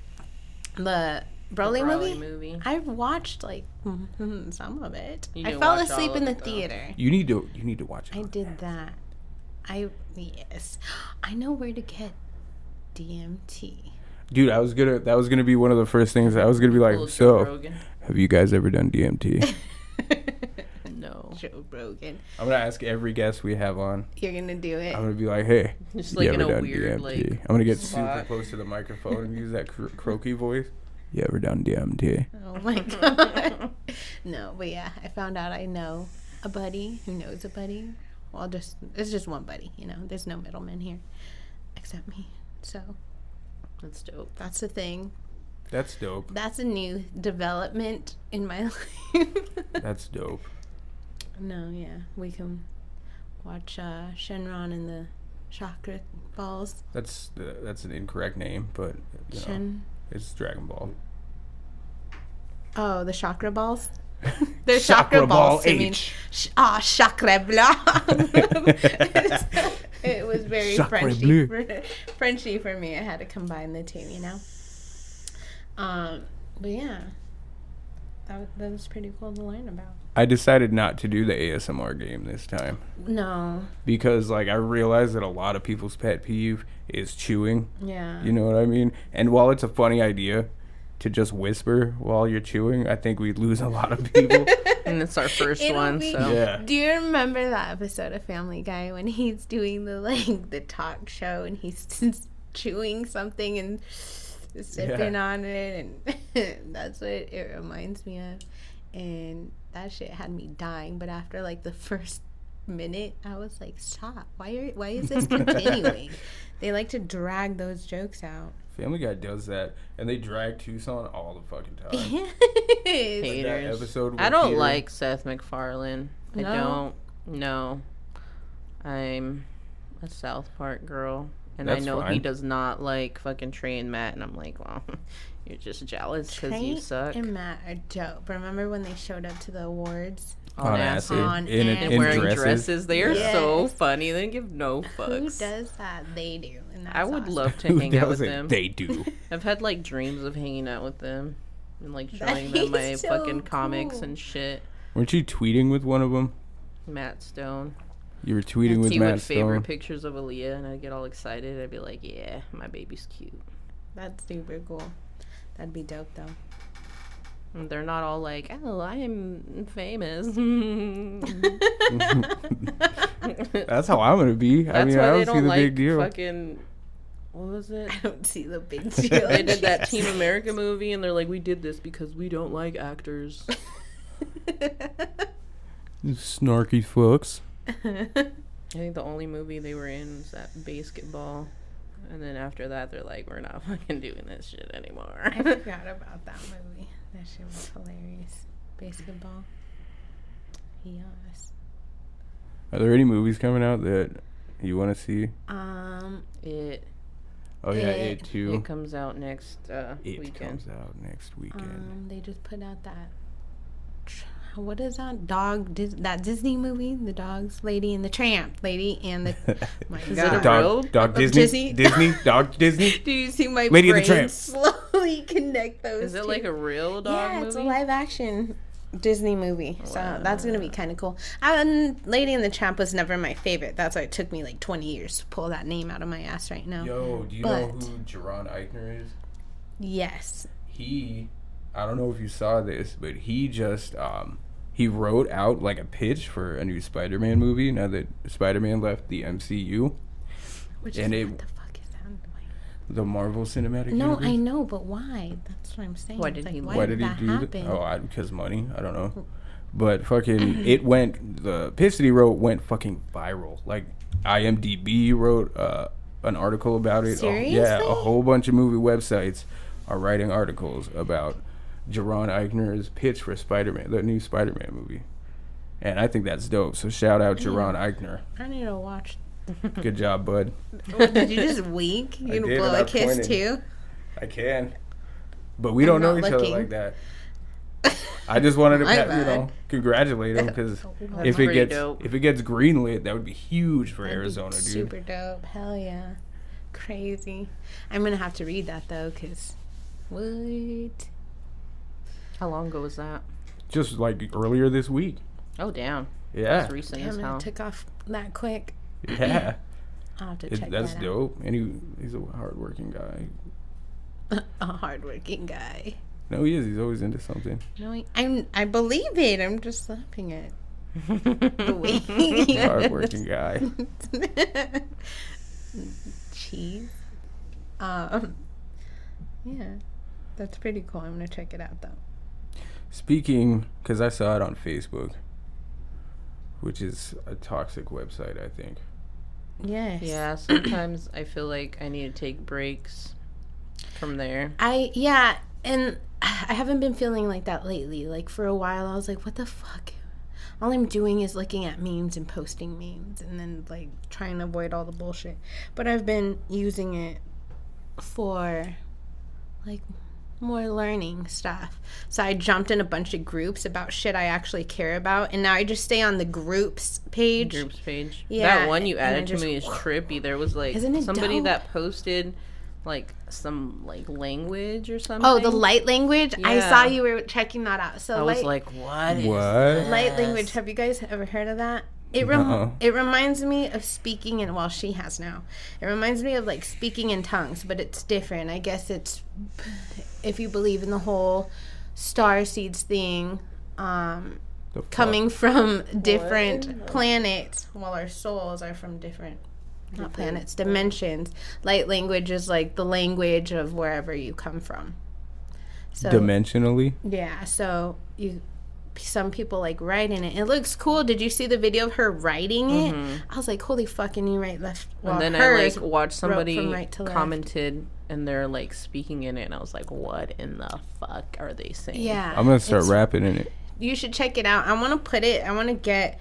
Speaker 3: The Broly
Speaker 2: Broly
Speaker 3: movie?
Speaker 2: movie.
Speaker 3: I've watched, like, some of it.
Speaker 2: You
Speaker 3: I
Speaker 2: didn't
Speaker 3: fell
Speaker 2: watch
Speaker 3: asleep
Speaker 2: all
Speaker 3: in
Speaker 2: of
Speaker 3: the
Speaker 2: it, though.
Speaker 3: theater.
Speaker 1: you need to watch it.
Speaker 3: I did that. Yes. I know where to get DMT.
Speaker 1: Dude, that was gonna be one of the first things I was gonna be like,
Speaker 2: Little Joe
Speaker 1: so
Speaker 2: Rogan.
Speaker 1: have you guys ever done DMT?
Speaker 2: No.
Speaker 3: Joe Rogan.
Speaker 1: I'm gonna ask every guest we have on.
Speaker 3: You're gonna do it.
Speaker 1: I'm gonna be like, hey,
Speaker 2: Just
Speaker 1: you
Speaker 2: like
Speaker 1: ever
Speaker 2: in a
Speaker 1: done
Speaker 2: weird,
Speaker 1: DMT?
Speaker 2: like,
Speaker 1: I'm gonna get
Speaker 2: spot.
Speaker 1: super close to the microphone and use that croaky voice. You ever done DMT?
Speaker 3: Oh my god. No, but yeah, I found out I know a buddy who knows a buddy. Well, it's just one buddy, you know. There's no middleman here except me. So
Speaker 2: That's dope.
Speaker 3: that's the thing.
Speaker 1: That's dope.
Speaker 3: That's a new development in my life.
Speaker 1: That's dope.
Speaker 3: No, yeah, we can watch Shenron and the chakra balls.
Speaker 1: That's an incorrect name, but you know, it's Dragon Ball.
Speaker 3: Oh, the chakra balls. They're
Speaker 1: Chakra
Speaker 3: chakra
Speaker 1: ball
Speaker 3: balls. I mean,
Speaker 1: H.
Speaker 3: chakra blah. It was very
Speaker 1: Chakra
Speaker 3: Frenchy for me. I had to combine the two, you know. But yeah, that was pretty cool to learn about.
Speaker 1: I decided not to do the ASMR game this time
Speaker 3: No,
Speaker 1: because like I realized that a lot of people's pet peeve is chewing.
Speaker 3: yeah.
Speaker 1: You know what I mean? And while it's a funny idea to just whisper while you're chewing, I think we'd lose a lot of people.
Speaker 2: And it's our first
Speaker 3: It'll
Speaker 2: one,
Speaker 3: be-
Speaker 2: so.
Speaker 1: Yeah.
Speaker 3: Do you remember that episode of Family Guy when he's doing the talk show and he's chewing something and sipping on it, and that's what it reminds me of. And that shit had me dying. But after like the first minute, I was like, stop. Why is this continuing? They like to drag those jokes out.
Speaker 1: Family Guy does that, and they drag Tucson all the fucking time.
Speaker 3: Yes.
Speaker 2: Haters.
Speaker 1: That episode with
Speaker 2: I don't
Speaker 1: Peter.
Speaker 2: like Seth MacFarlane. I
Speaker 3: No?
Speaker 2: don't. No. I'm a South Park girl. And
Speaker 1: That's
Speaker 2: I know he
Speaker 1: fine.
Speaker 2: does not like fucking Trey and Matt. And I'm like, well, you're just jealous because you
Speaker 3: Trey
Speaker 2: suck.
Speaker 3: and Matt are dope. Remember when they showed up to the awards?
Speaker 1: on acid,
Speaker 3: On
Speaker 1: in
Speaker 3: acid.
Speaker 1: in
Speaker 2: Wearing
Speaker 1: dresses.
Speaker 2: dresses. They are so
Speaker 3: Yes.
Speaker 2: funny. They give no
Speaker 3: Who
Speaker 2: fucks.
Speaker 3: does that? They do. And that's
Speaker 2: I would
Speaker 3: awesome.
Speaker 2: love to
Speaker 1: Who
Speaker 2: hang out
Speaker 1: does
Speaker 2: with
Speaker 1: it?
Speaker 2: them.
Speaker 1: They do.
Speaker 2: I've had like dreams of hanging out with them. and like
Speaker 3: That
Speaker 2: showing them my
Speaker 3: is so
Speaker 2: fucking comics
Speaker 3: cool.
Speaker 2: and shit.
Speaker 1: Weren't you tweeting with one of them?
Speaker 2: Matt Stone.
Speaker 1: You were tweeting with
Speaker 2: He
Speaker 1: Matt
Speaker 2: would favorite
Speaker 1: Stone.
Speaker 2: pictures of Aaliyah, and I'd get all excited. I'd be like, "Yeah, my baby's cute."
Speaker 3: That's super cool. That'd be dope though.
Speaker 2: And they're not all like, "Oh, I am famous."
Speaker 1: That's how I'm gonna be.
Speaker 2: That's
Speaker 1: I mean,
Speaker 2: why
Speaker 1: I
Speaker 2: they
Speaker 1: don't see
Speaker 2: don't
Speaker 1: the
Speaker 2: like
Speaker 1: big deal.
Speaker 2: fucking. What was it?
Speaker 3: I don't see the big deal.
Speaker 2: They did that Team America movie, and they're like, "We did this because we don't like actors."
Speaker 1: Snarky fucks.
Speaker 2: I think the only movie they were in was that Basketball, and then after that, they're like, "We're not fucking doing this shit anymore."
Speaker 3: I forgot about that movie. That shit was hilarious. Basketball. Yes.
Speaker 1: Are there any movies coming out that you want to see?
Speaker 2: It
Speaker 1: Oh yeah,
Speaker 3: It-
Speaker 1: It too.
Speaker 2: it comes out next
Speaker 1: It
Speaker 2: weekend.
Speaker 1: comes out next weekend.
Speaker 3: They just put out that. What is that that Disney movie? The dogs, Lady and the Tramp, Lady and the. My
Speaker 2: Is it
Speaker 3: God.
Speaker 2: a real-
Speaker 1: Dog Disney?
Speaker 3: Disney?
Speaker 1: Dog Disney?
Speaker 3: Do you see my
Speaker 1: Lady and the
Speaker 3: brain
Speaker 1: Tramp.
Speaker 3: slowly connect those?
Speaker 2: Is it
Speaker 3: two?
Speaker 2: like a real dog
Speaker 3: Yeah,
Speaker 2: movie?
Speaker 3: it's a live action Disney movie. So
Speaker 2: Wow.
Speaker 3: that's gonna be kind of cool. And Lady and the Tramp was never my favorite. That's why it took me like 20 years to pull that name out of my ass right now.
Speaker 1: Yo, do you know
Speaker 3: But-
Speaker 1: who Jerron Eichner is?
Speaker 3: Yes.
Speaker 1: I don't know if you saw this, but he just he wrote out like a pitch for a new Spider-Man movie now that Spider-Man left the MCU,
Speaker 3: Which
Speaker 1: And
Speaker 3: is
Speaker 1: it-
Speaker 3: what the fuck is that?
Speaker 1: the Marvel Cinematic
Speaker 3: No,
Speaker 1: Universe.
Speaker 3: I know, but why? That's what I'm saying.
Speaker 2: Why
Speaker 3: It's
Speaker 2: did
Speaker 3: like,
Speaker 2: he-
Speaker 3: why
Speaker 1: Why
Speaker 3: did
Speaker 1: did he
Speaker 3: that
Speaker 1: do
Speaker 3: happen?
Speaker 1: that? Oh, because money. I don't know. But fucking, it went. The pitch that he wrote went fucking viral. Like IMDb wrote an article about it. Yeah, a
Speaker 3: Seriously?
Speaker 1: whole bunch of movie websites are writing articles about Jerron Eichner's pitch for Spider-Man, the new Spider-Man movie. And I think that's dope. So shout out Jerron Eichner.
Speaker 3: I need to watch.
Speaker 1: Good job, bud.
Speaker 3: Did you just wink? You
Speaker 1: I
Speaker 3: gonna
Speaker 1: did,
Speaker 3: blow
Speaker 1: and
Speaker 3: a
Speaker 1: I
Speaker 3: kiss
Speaker 1: pointed.
Speaker 3: too?
Speaker 1: I can. But we don't know
Speaker 3: not
Speaker 1: each other
Speaker 3: looking.
Speaker 1: like that. I just wanted to,
Speaker 3: My
Speaker 1: pat, congratulate him because
Speaker 2: That's
Speaker 1: if it
Speaker 2: pretty
Speaker 1: gets
Speaker 2: dope.
Speaker 1: greenlit, that would be huge for
Speaker 3: That'd be
Speaker 1: Arizona, dude.
Speaker 3: Super dope. Hell yeah. Crazy. I'm gonna have to read that though, cause what?
Speaker 2: How long ago was that?
Speaker 1: Just like earlier this week.
Speaker 2: Oh, damn.
Speaker 1: Yeah,
Speaker 2: That's recent as
Speaker 3: Damn,
Speaker 2: hell.
Speaker 3: it took off that quick.
Speaker 1: yeah.
Speaker 3: I'll have to check
Speaker 1: That's
Speaker 3: that
Speaker 1: dope. And he's a hardworking guy.
Speaker 3: out. A hardworking guy.
Speaker 1: No, he is. He's always into something.
Speaker 3: No, I believe it. I'm just laughing at the way he
Speaker 1: Hardworking guy.
Speaker 3: Cheese. Yeah, that's pretty cool. I'm gonna check it out though.
Speaker 1: Speaking, because I saw it on Facebook, which is a toxic website, I think.
Speaker 3: Yes.
Speaker 2: Yeah, sometimes I feel like I need to take breaks from there.
Speaker 3: And I haven't been feeling like that lately. Like for a while, I was like, "What the fuck." All I'm doing is looking at memes and posting memes and then like trying to avoid all the bullshit. But I've been using it for like more learning stuff. So I jumped in a bunch of groups about shit I actually care about, and now I just stay on the groups page.
Speaker 2: Groups page.
Speaker 3: Yeah,
Speaker 2: That one you
Speaker 3: and I
Speaker 2: added to
Speaker 3: just-
Speaker 2: me is trippy. There was like
Speaker 3: Isn't it
Speaker 2: somebody
Speaker 3: dope?
Speaker 2: that posted like some like language or something.
Speaker 3: Oh, the light language. I
Speaker 2: Yeah.
Speaker 3: saw you were checking that out. So
Speaker 2: I was
Speaker 3: light,
Speaker 2: like, what? is
Speaker 1: What?
Speaker 2: this?
Speaker 3: light language. Have you guys ever heard of that? It
Speaker 1: Uh-uh.
Speaker 3: it reminds me of speaking in, well, she has now. It reminds me of like speaking in tongues, but it's different. I guess it's, if you believe in the whole star seeds thing,
Speaker 1: The fuck?
Speaker 3: coming from different planets. Well, our souls are from different, not planets, dimensions. Light language is like the language of wherever you come from. So
Speaker 1: Dimensionally?
Speaker 3: yeah, so some people like writing it. It looks cool. Did you see the video of her writing it? I was like, holy fucking, you right, left. Well,
Speaker 2: And then I
Speaker 3: hers
Speaker 2: like watched
Speaker 3: wrote
Speaker 2: somebody
Speaker 3: from right to left.
Speaker 2: commented and they're like speaking in it, and I was like, what in the fuck are they saying?
Speaker 3: Yeah,
Speaker 1: I'm going to start
Speaker 3: it's-
Speaker 1: rapping in it.
Speaker 3: You should check it out. I want to put it. I want to get.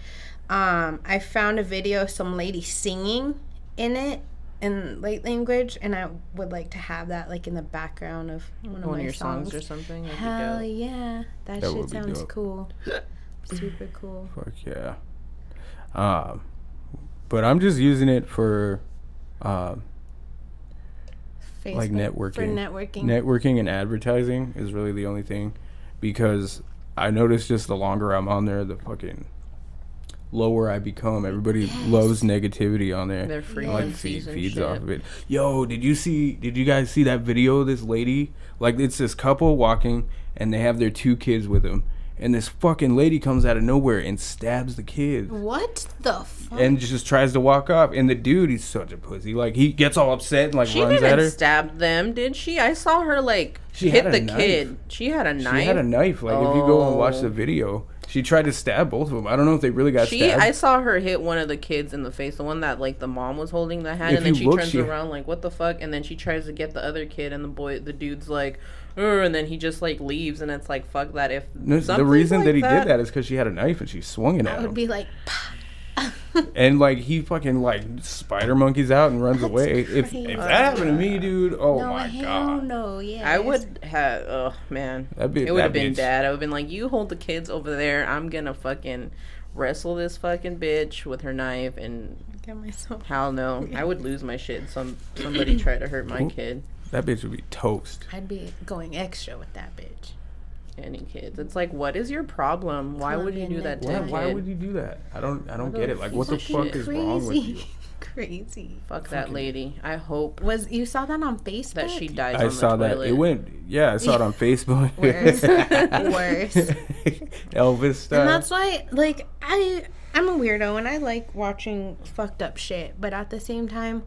Speaker 3: I found a video of some lady singing in it in light language, and I would like to have that like in the background of one of
Speaker 2: One
Speaker 3: my
Speaker 2: of your songs or
Speaker 3: songs.
Speaker 2: something. That'd be
Speaker 3: Hell
Speaker 2: dope.
Speaker 3: yeah, that
Speaker 1: That
Speaker 3: shit
Speaker 1: would be
Speaker 3: sounds
Speaker 1: dope.
Speaker 3: cool. Super cool.
Speaker 1: Fuck yeah. But I'm just using it for
Speaker 3: Facebook
Speaker 1: like networking.
Speaker 3: for networking.
Speaker 1: Networking and advertising is really the only thing, because I notice just the longer I'm on there, the fucking lower I become. Everybody loves negativity on there.
Speaker 2: They're frequencies and
Speaker 1: feeds
Speaker 2: shit.
Speaker 1: off of it. Yo, did you guys see that video of this lady? Like, it's this couple walking and they have their 2 kids with them, and this fucking lady comes out of nowhere and stabs the kids.
Speaker 3: What the fuck?
Speaker 1: And just tries to walk off, and the dude, he's such a pussy. Like, he gets all upset and like
Speaker 2: She
Speaker 1: runs
Speaker 2: didn't
Speaker 1: at her.
Speaker 2: stab them, did she? I saw her like
Speaker 1: She
Speaker 2: hit
Speaker 1: had a
Speaker 2: the
Speaker 1: knife.
Speaker 2: kid. She had a knife.
Speaker 1: She had a knife. Like, if you go and watch
Speaker 2: Oh.
Speaker 1: the video, she tried to stab both of them. I don't know if they really got stabbed.
Speaker 2: I saw her hit one of the kids in the face, the one that like the mom was holding the hand,
Speaker 1: If
Speaker 2: and then
Speaker 1: you
Speaker 2: she
Speaker 1: look,
Speaker 2: turns
Speaker 1: she-
Speaker 2: around like, what the fuck? And then she tries to get the other kid, and the dude's like, and then he just like leaves, and it's like, fuck that. If
Speaker 1: No, the
Speaker 2: something
Speaker 1: reason
Speaker 2: like
Speaker 1: that he did that is because she had a knife and she swung it
Speaker 3: I
Speaker 1: at
Speaker 3: would
Speaker 1: him.
Speaker 3: be like,
Speaker 1: And like, he fucking like spider monkeys out and runs away. If
Speaker 3: crazy.
Speaker 1: that happened to me, dude, oh
Speaker 3: no,
Speaker 1: my
Speaker 3: hell
Speaker 1: god.
Speaker 3: no, yeah.
Speaker 2: I would have, oh man,
Speaker 1: That'd be-
Speaker 2: it would have
Speaker 1: that
Speaker 2: been
Speaker 1: bitch.
Speaker 2: bad. I would have been like, you hold the kids over there. I'm gonna fucking wrestle this fucking bitch with her knife, and
Speaker 3: get myself.
Speaker 2: hell no, I would lose my shit. Somebody tried to hurt my
Speaker 1: Ooh.
Speaker 2: kid.
Speaker 1: That bitch would be toast.
Speaker 3: I'd be going extra with that bitch.
Speaker 2: Any kids, it's like, what is your problem? Why would you do that to a
Speaker 1: Why
Speaker 2: kid?
Speaker 1: would you do that? I don't
Speaker 2: don't
Speaker 1: get it. Like, what the
Speaker 2: fucking
Speaker 1: fuck is wrong with you?
Speaker 3: Crazy.
Speaker 2: Fuck that lady. I hope
Speaker 3: You saw that on Facebook?
Speaker 2: that she dies
Speaker 1: I
Speaker 2: on
Speaker 1: saw
Speaker 2: the
Speaker 1: that.
Speaker 2: toilet.
Speaker 1: It went. Yeah, I saw it on Facebook.
Speaker 3: Worse. Worse.
Speaker 1: Elvis style.
Speaker 3: And that's why, like, I'm a weirdo and I like watching fucked up shit, but at the same time,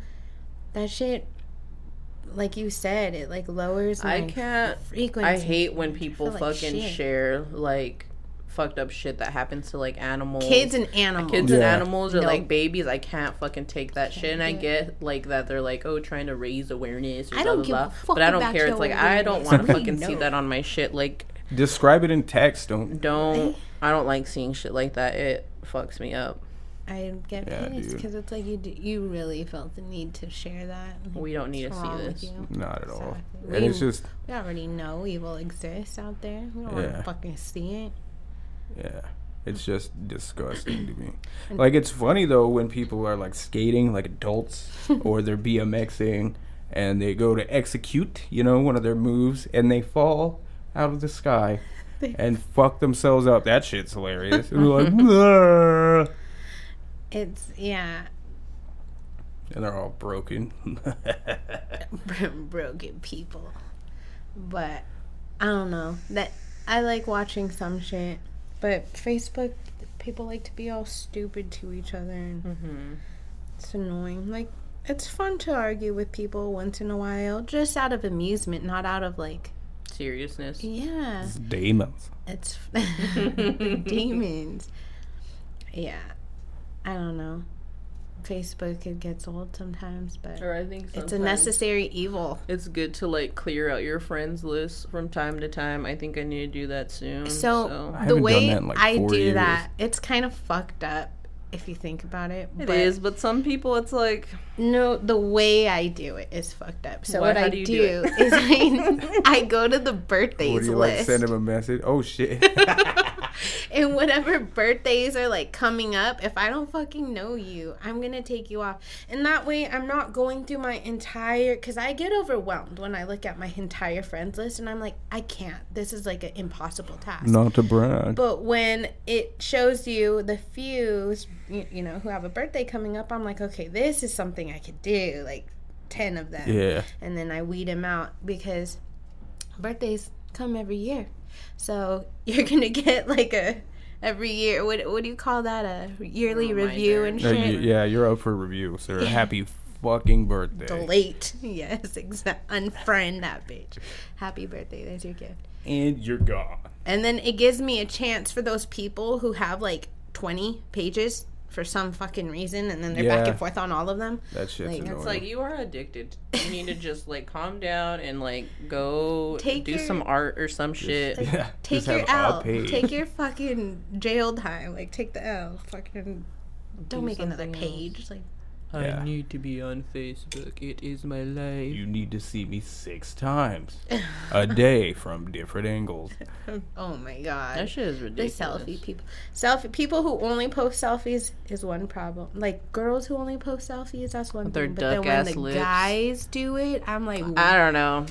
Speaker 3: that shit, like you said, it like lowers my
Speaker 2: I can't.
Speaker 3: frequency.
Speaker 2: I hate when people
Speaker 3: feel like
Speaker 2: fucking
Speaker 3: shit.
Speaker 2: share like fucked up shit that happens to like animals.
Speaker 3: Kids and animals.
Speaker 2: Kids and
Speaker 1: Yeah.
Speaker 2: animals or
Speaker 3: No.
Speaker 2: like babies. I can't fucking take that shit. And I
Speaker 3: do it.
Speaker 2: get like that they're like, oh, trying to raise awareness or
Speaker 3: I
Speaker 2: blah,
Speaker 3: don't
Speaker 2: blah,
Speaker 3: give a
Speaker 2: blah.
Speaker 3: fuck
Speaker 2: But I don't
Speaker 3: about
Speaker 2: care.
Speaker 3: your
Speaker 2: It's like, I don't
Speaker 3: awareness.
Speaker 2: want to
Speaker 3: I
Speaker 2: fucking see
Speaker 3: know.
Speaker 2: that on my shit. Like,
Speaker 1: Describe it in text. Don't.
Speaker 2: I don't like seeing shit like that. It fucks me up.
Speaker 3: I get
Speaker 1: Yeah,
Speaker 3: pissed
Speaker 1: dude.
Speaker 3: because it's like you really felt the need to share that.
Speaker 2: We don't need to
Speaker 3: What's
Speaker 2: see
Speaker 3: wrong with
Speaker 2: this.
Speaker 3: you?
Speaker 1: Not at all.
Speaker 3: Exactly.
Speaker 1: And it's just.
Speaker 3: We already know evil exists out there. We don't want
Speaker 1: Yeah.
Speaker 3: to fucking see it.
Speaker 1: Yeah. It's just disgusting to me. Like, it's funny though when people are like skating, like adults, or they're BMXing, and they go to execute, one of their moves, and they fall out of the sky and fuck themselves up. That shit's hilarious. And they're like, "Bleh,"
Speaker 3: It's, yeah,
Speaker 1: and they're all broken.
Speaker 3: broken people. But I don't know. That I like watching some shit. But Facebook, people like to be all stupid to each other. And
Speaker 2: Mm-hmm.
Speaker 3: it's annoying. Like, it's fun to argue with people once in a while, just out of amusement, not out of like,
Speaker 2: Seriousness.
Speaker 3: yeah.
Speaker 1: It's demons.
Speaker 3: It's demons. Yeah. I don't know. Facebook, it gets old sometimes, but
Speaker 2: Or I think
Speaker 3: it's a
Speaker 2: sometimes
Speaker 3: necessary evil.
Speaker 2: it's good to like clear out your friends list from time to time. I think I need to do that soon.
Speaker 3: So
Speaker 1: I
Speaker 3: the
Speaker 1: haven't done
Speaker 3: way
Speaker 1: that in, like,
Speaker 3: I
Speaker 1: 4
Speaker 3: do
Speaker 1: years.
Speaker 3: that, it's kind of fucked up if you think about it.
Speaker 2: It is, but some people it's like,
Speaker 3: No, the way I do it is fucked up. So
Speaker 2: Why-
Speaker 3: what
Speaker 2: how
Speaker 3: I
Speaker 2: do you
Speaker 3: do
Speaker 2: do it?
Speaker 3: is I go to the birthdays
Speaker 1: Would you
Speaker 3: list.
Speaker 1: like send him a message? Oh shit.
Speaker 3: And whatever birthdays are like coming up, if I don't fucking know you, I'm gonna take you off. And that way I'm not going through my entire, because I get overwhelmed when I look at my entire friends list and I'm like, I can't. This is like an impossible task.
Speaker 1: Not to brag.
Speaker 3: But when it shows you the few, who have a birthday coming up, I'm like, okay, this is something I could do, like 10 of them.
Speaker 1: Yeah.
Speaker 3: And then I weed them out because birthdays come every year. So you're going to get like every year, what do you call that? A yearly
Speaker 2: Reminder.
Speaker 3: review and
Speaker 1: No,
Speaker 3: shit?
Speaker 1: you're up for review, sir. Happy fucking birthday.
Speaker 3: Delete. Yes, exactly. Unfriend that bitch. Happy birthday. There's your gift.
Speaker 1: And you're gone.
Speaker 3: And then it gives me a chance for those people who have like 20 pages for some fucking reason, and then they're back
Speaker 1: Yeah.
Speaker 3: and forth on all of them.
Speaker 1: That shit's
Speaker 3: Like,
Speaker 1: annoying.
Speaker 2: it's like you are addicted. You need to just like calm down and like go
Speaker 3: Take
Speaker 2: do
Speaker 3: your-
Speaker 2: some art or some shit.
Speaker 1: Yeah,
Speaker 3: Take
Speaker 1: just
Speaker 3: your
Speaker 1: have a
Speaker 3: L.
Speaker 1: page.
Speaker 3: Take your fucking jail time. Like, take the L. Fucking don't
Speaker 2: Do
Speaker 3: make another
Speaker 2: something
Speaker 3: page. Like,
Speaker 1: Yeah.
Speaker 2: I need to be on Facebook. It is my life.
Speaker 1: You need to see me 6 times a day from different angles.
Speaker 3: Oh my god.
Speaker 2: That shit is
Speaker 3: The
Speaker 2: ridiculous.
Speaker 3: selfie people. Selfie people who only post selfies is one problem. Like girls who only post selfies, that's one
Speaker 2: With their
Speaker 3: thing. But then when
Speaker 2: duck-ass
Speaker 3: the
Speaker 2: lips.
Speaker 3: guys do it, I'm like,
Speaker 2: I don't know.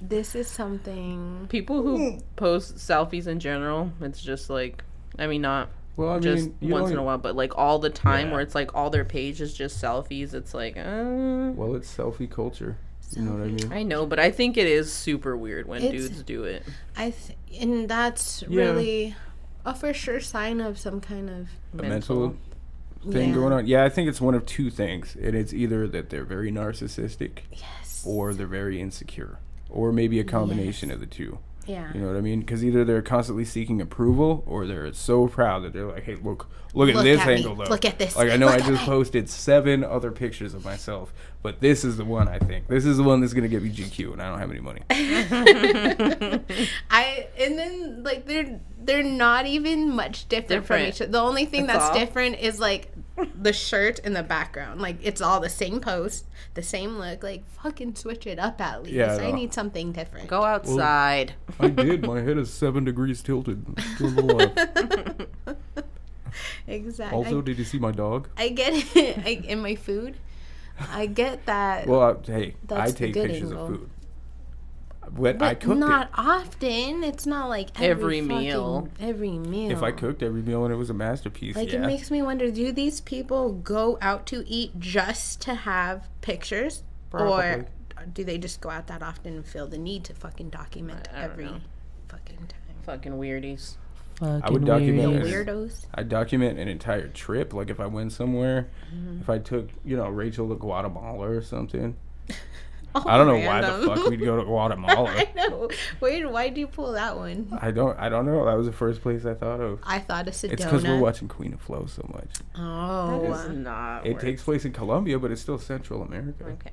Speaker 3: this is something.
Speaker 2: People who post selfies in general, it's just like, I mean, not
Speaker 1: Well, I
Speaker 2: just
Speaker 1: mean, you
Speaker 2: once
Speaker 1: don't-
Speaker 2: in a while, but like all the time,
Speaker 1: Yeah.
Speaker 2: where it's like all their page is just selfies. It's like,
Speaker 1: Well, it's selfie culture. You know what I mean?
Speaker 2: I know, but I think it is super weird when
Speaker 3: It's-
Speaker 2: dudes do it.
Speaker 3: And that's
Speaker 1: Yeah.
Speaker 3: really a for sure sign of some kind of
Speaker 1: A mental thing
Speaker 3: Yeah.
Speaker 1: going on. Yeah, I think it's one of two things. And it's either that they're very narcissistic
Speaker 3: yes.
Speaker 1: or they're very insecure. Or maybe a combination of the two.
Speaker 3: Yeah.
Speaker 1: You know what I mean? Because either they're constantly seeking approval or they're so proud that they're like, hey, look at
Speaker 3: Look
Speaker 1: this
Speaker 3: at me.
Speaker 1: angle, though.
Speaker 3: Look at this.
Speaker 1: Like, I know
Speaker 3: Look
Speaker 1: I
Speaker 3: at
Speaker 1: just
Speaker 3: me.
Speaker 1: posted 7 other pictures of myself, but this is the one I think. This is the one that's going to get me GQ, and I don't have any money.
Speaker 3: And then like they're not even much different from
Speaker 2: Different.
Speaker 3: each other. The only thing
Speaker 2: That's
Speaker 3: that's
Speaker 2: all.
Speaker 3: different is like the shirt and the background. Like it's all the same post, the same look. Like fucking switch it up at least.
Speaker 1: Yeah, I
Speaker 3: I
Speaker 1: know.
Speaker 3: need something different.
Speaker 2: Go outside.
Speaker 1: I did. My head is 7 degrees tilted. Still a little off.
Speaker 3: Exactly.
Speaker 1: Also, did you see my dog?
Speaker 3: I get it. In my food, I get that.
Speaker 1: Well, hey,
Speaker 3: That's
Speaker 1: I
Speaker 3: the
Speaker 1: take
Speaker 3: good
Speaker 1: pictures
Speaker 3: angle.
Speaker 1: of food. But
Speaker 3: but
Speaker 1: I cooked
Speaker 3: not
Speaker 1: it.
Speaker 3: often. It's not like
Speaker 2: Every
Speaker 3: fucking-
Speaker 2: meal.
Speaker 3: Every meal.
Speaker 1: If I cooked every meal and it was a masterpiece,
Speaker 3: Like,
Speaker 1: yeah.
Speaker 3: it makes me wonder, do these people go out to eat just to have pictures?
Speaker 1: Probably.
Speaker 3: Or do they just go out that often and feel the need to fucking document
Speaker 2: I don't
Speaker 3: every
Speaker 2: know.
Speaker 3: fucking time?
Speaker 2: Fucking weirdies.
Speaker 1: I would document
Speaker 3: Weirdos.
Speaker 1: I document an entire trip. Like if I went somewhere, if I took, Rachel to Guatemala or something.
Speaker 3: Oh,
Speaker 1: I don't know why the
Speaker 3: random.
Speaker 1: fuck we'd go to Guatemala.
Speaker 3: I know. Why'd you pull that one?
Speaker 1: I don't know. That was the first place I thought of.
Speaker 3: I thought of Sedona.
Speaker 1: It's because we're watching Queen of Flow so much.
Speaker 3: Oh.
Speaker 2: That is not
Speaker 1: It
Speaker 2: work.
Speaker 1: takes place in Colombia, but it's still Central America.
Speaker 2: Okay.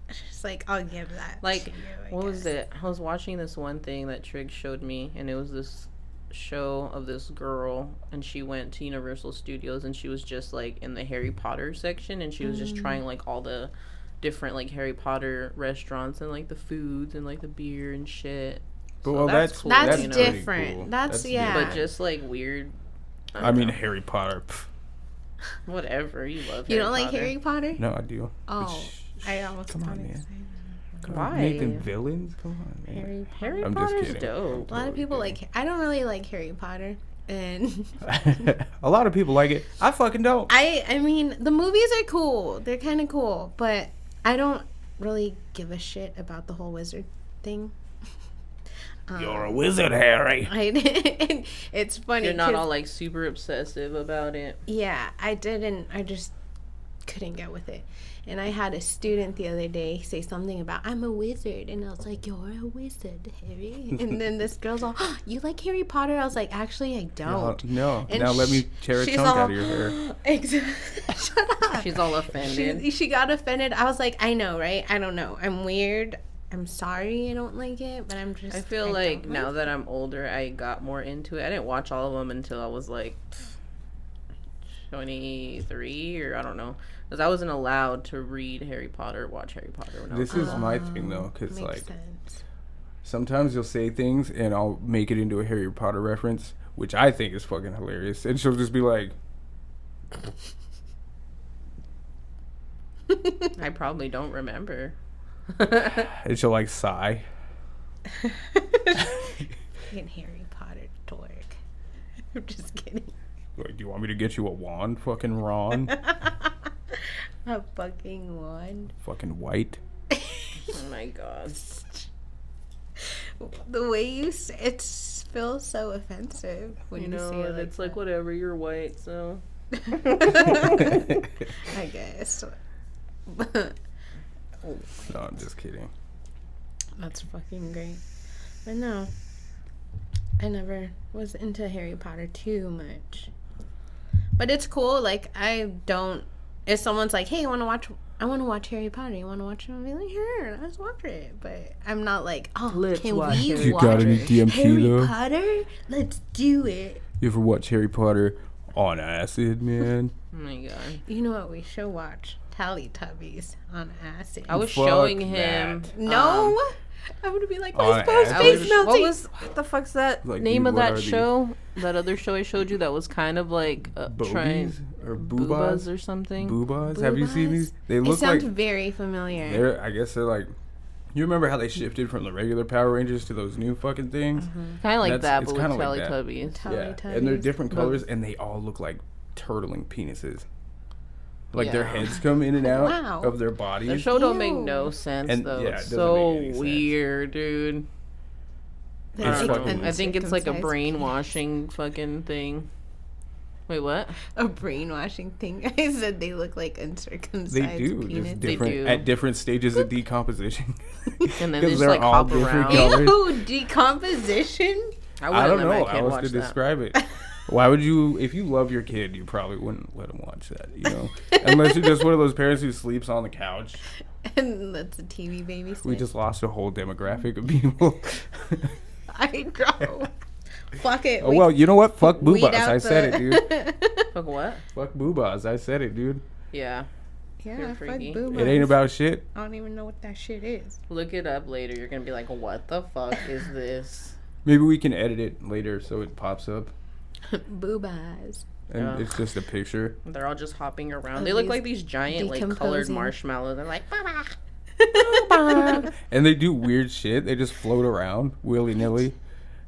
Speaker 3: It's like, I'll give that
Speaker 2: Like,
Speaker 3: to you, I
Speaker 2: what was
Speaker 3: guess.
Speaker 2: it? I was watching this one thing that Trig showed me, and it was this show of this girl, and she went to Universal Studios, and she was just like in the Harry Potter section, and she was just trying like all the different like Harry Potter restaurants and like the foods and like the beer and shit.
Speaker 1: But
Speaker 2: So
Speaker 1: well, that's
Speaker 2: cool,
Speaker 3: That's
Speaker 2: you know?
Speaker 1: pretty
Speaker 3: different.
Speaker 1: cool.
Speaker 3: That's yeah.
Speaker 2: But just like weird.
Speaker 1: I mean, Harry Potter. Pff,
Speaker 2: Whatever, you love.
Speaker 3: You
Speaker 2: Harry
Speaker 3: don't like
Speaker 2: Potter.
Speaker 3: Harry Potter?
Speaker 1: no, I do.
Speaker 3: Oh, I almost
Speaker 1: come on,
Speaker 3: got
Speaker 1: man.
Speaker 3: excited.
Speaker 1: Come
Speaker 2: Why?
Speaker 1: on, Nathan Villains? Come on, man.
Speaker 3: Harry
Speaker 2: Harry
Speaker 1: I'm just
Speaker 2: Potter's
Speaker 1: kidding.
Speaker 2: dope.
Speaker 3: A lot of people like. I don't really like Harry Potter, and
Speaker 1: A lot of people like it. I fucking don't.
Speaker 3: I mean the movies are cool. They're kind of cool, but I don't really give a shit about the whole wizard thing.
Speaker 1: You're a wizard, Harry.
Speaker 3: It's funny.
Speaker 2: You're not
Speaker 3: 'cause-
Speaker 2: all like super obsessive about it.
Speaker 3: Yeah, I didn't. I just couldn't get with it. And I had a student the other day say something about I'm a wizard, and I was like, "You're a wizard, Harry." And then this girl's all, oh, "You like Harry Potter?" I was like, "Actually, I don't."
Speaker 1: No.
Speaker 3: And
Speaker 1: Now let me tear a
Speaker 3: she's
Speaker 1: chunk
Speaker 3: all-
Speaker 1: out of your hair.
Speaker 3: Shut up.
Speaker 2: She's all offended.
Speaker 3: She got offended. I was like, I know, right? I don't know. I'm weird. I'm sorry I don't like it, but I'm just.
Speaker 2: I feel
Speaker 3: don't
Speaker 2: like
Speaker 3: like
Speaker 2: now
Speaker 3: it.
Speaker 2: that I'm older, I got more into it. I didn't watch all of them until I was like 23 or I don't know. Because I wasn't allowed to read Harry Potter, watch Harry Potter when I was
Speaker 1: This is my thing, though, because,
Speaker 3: Makes
Speaker 1: like,
Speaker 3: sense.
Speaker 1: sometimes you'll say things and I'll make it into a Harry Potter reference, which I think is fucking hilarious. And she'll just be like,
Speaker 2: I probably don't remember.
Speaker 1: and she'll, like, sigh.
Speaker 3: Fucking Harry Potter dork. I'm just kidding.
Speaker 1: Like, do you want me to get you a wand, fucking Ron?
Speaker 3: A fucking wand.
Speaker 1: Fucking white.
Speaker 2: Oh my god.
Speaker 3: The way you say it feels so offensive when
Speaker 2: You
Speaker 3: you,
Speaker 2: know,
Speaker 3: say it
Speaker 2: and
Speaker 3: like
Speaker 2: it's like,
Speaker 3: that.
Speaker 2: whatever, you're white, so.
Speaker 3: I guess.
Speaker 1: No, I'm just kidding.
Speaker 3: That's fucking great. But no, I never was into Harry Potter too much. But it's cool. Like, I don't. If someone's like, "Hey, I want to watch Harry Potter. You want to watch it?" I'll be like, "Sure, let's watch it." But I'm not like, "Oh,
Speaker 2: Let's
Speaker 3: can
Speaker 2: watch
Speaker 3: we
Speaker 2: Harry
Speaker 1: You
Speaker 3: watch
Speaker 1: got any DMT,
Speaker 3: Harry
Speaker 1: though?
Speaker 3: Potter? Let's do it."
Speaker 1: You ever watch Harry Potter On acid, man.
Speaker 2: Oh my god.
Speaker 3: You know what? We should watch Teletubbies on acid.
Speaker 2: I was
Speaker 1: Fuck
Speaker 2: showing him.
Speaker 1: that.
Speaker 3: No. I would be like,
Speaker 1: On
Speaker 3: my Spar's
Speaker 1: acid?
Speaker 3: face melting.
Speaker 2: What the fuck's that
Speaker 1: Like,
Speaker 2: name
Speaker 1: dude,
Speaker 2: of
Speaker 1: what
Speaker 2: that
Speaker 1: are these?
Speaker 2: show? That other show I showed you that was kind of like
Speaker 1: Bogies or
Speaker 2: boobas
Speaker 1: boobas
Speaker 2: or something.
Speaker 1: Boobas? Have you seen
Speaker 3: Boobas?
Speaker 1: these? They
Speaker 3: It
Speaker 1: look
Speaker 3: sounds
Speaker 1: like
Speaker 3: very familiar.
Speaker 1: I guess they're like. You remember how they shifted from the regular Power Rangers to those new fucking things?
Speaker 2: Kind of like
Speaker 1: That's-
Speaker 2: that,
Speaker 1: it's
Speaker 2: but with
Speaker 1: kinda like that.
Speaker 2: Teletubbies.
Speaker 3: Teletubbies.
Speaker 1: Yeah, and they're different
Speaker 2: But-
Speaker 1: colors, and they all look like turtling penises. Like their
Speaker 2: Yeah.
Speaker 1: heads come in and out
Speaker 3: Wow.
Speaker 1: of their
Speaker 2: The
Speaker 1: bodies.
Speaker 2: show don't make
Speaker 3: Ew.
Speaker 2: no sense
Speaker 1: And,
Speaker 2: though.
Speaker 1: yeah, it
Speaker 2: It's
Speaker 1: doesn't
Speaker 2: so
Speaker 1: make any sense.
Speaker 2: weird, dude.
Speaker 3: They're
Speaker 1: It's
Speaker 2: I don't
Speaker 1: fucking-
Speaker 2: know. I think it's like a
Speaker 3: uncircumcised
Speaker 2: brainwashing fucking thing. Wait, what?
Speaker 3: A brainwashing thing. I said they look like uncircumcised
Speaker 1: They do,
Speaker 3: penis.
Speaker 1: just
Speaker 2: They
Speaker 1: different
Speaker 2: do.
Speaker 1: at different stages of decomposition.
Speaker 2: And then they
Speaker 1: 'Cause
Speaker 2: just
Speaker 1: they're
Speaker 2: like
Speaker 1: all
Speaker 2: hop
Speaker 1: different
Speaker 2: around.
Speaker 1: colors.
Speaker 3: Ew, decomposition?
Speaker 1: I
Speaker 2: wouldn't
Speaker 1: don't
Speaker 2: let my
Speaker 1: know
Speaker 2: kid
Speaker 1: how else
Speaker 2: watch
Speaker 1: to
Speaker 2: that.
Speaker 1: describe it. Why would you, if you love your kid, you probably wouldn't let him watch that, you know? Unless you're just one of those parents who sleeps on the couch.
Speaker 3: And that's a TV babysit.
Speaker 1: We just lost a whole demographic of people.
Speaker 3: I know. Fuck it.
Speaker 1: Oh, well, you know what? Fuck
Speaker 3: weed
Speaker 1: boobas.
Speaker 3: out
Speaker 1: I said it, dude.
Speaker 2: Fuck what?
Speaker 1: Fuck boobas. I said it, dude.
Speaker 2: Yeah.
Speaker 3: Yeah,
Speaker 2: You're
Speaker 3: fuck
Speaker 2: freaky.
Speaker 3: boomers.
Speaker 1: It ain't about shit.
Speaker 3: I don't even know what that shit is.
Speaker 2: Look it up later. You're gonna be like, what the fuck is this?
Speaker 1: Maybe we can edit it later so it pops up.
Speaker 3: Boobas.
Speaker 1: And
Speaker 2: Yeah.
Speaker 1: it's just a picture.
Speaker 2: They're all just hopping around.
Speaker 3: Oh,
Speaker 2: They look
Speaker 3: these
Speaker 2: like these giant, like, colored
Speaker 3: decomposing.
Speaker 2: marshmallows. They're like, Baba.
Speaker 1: And they do weird shit. They just float around willy nilly.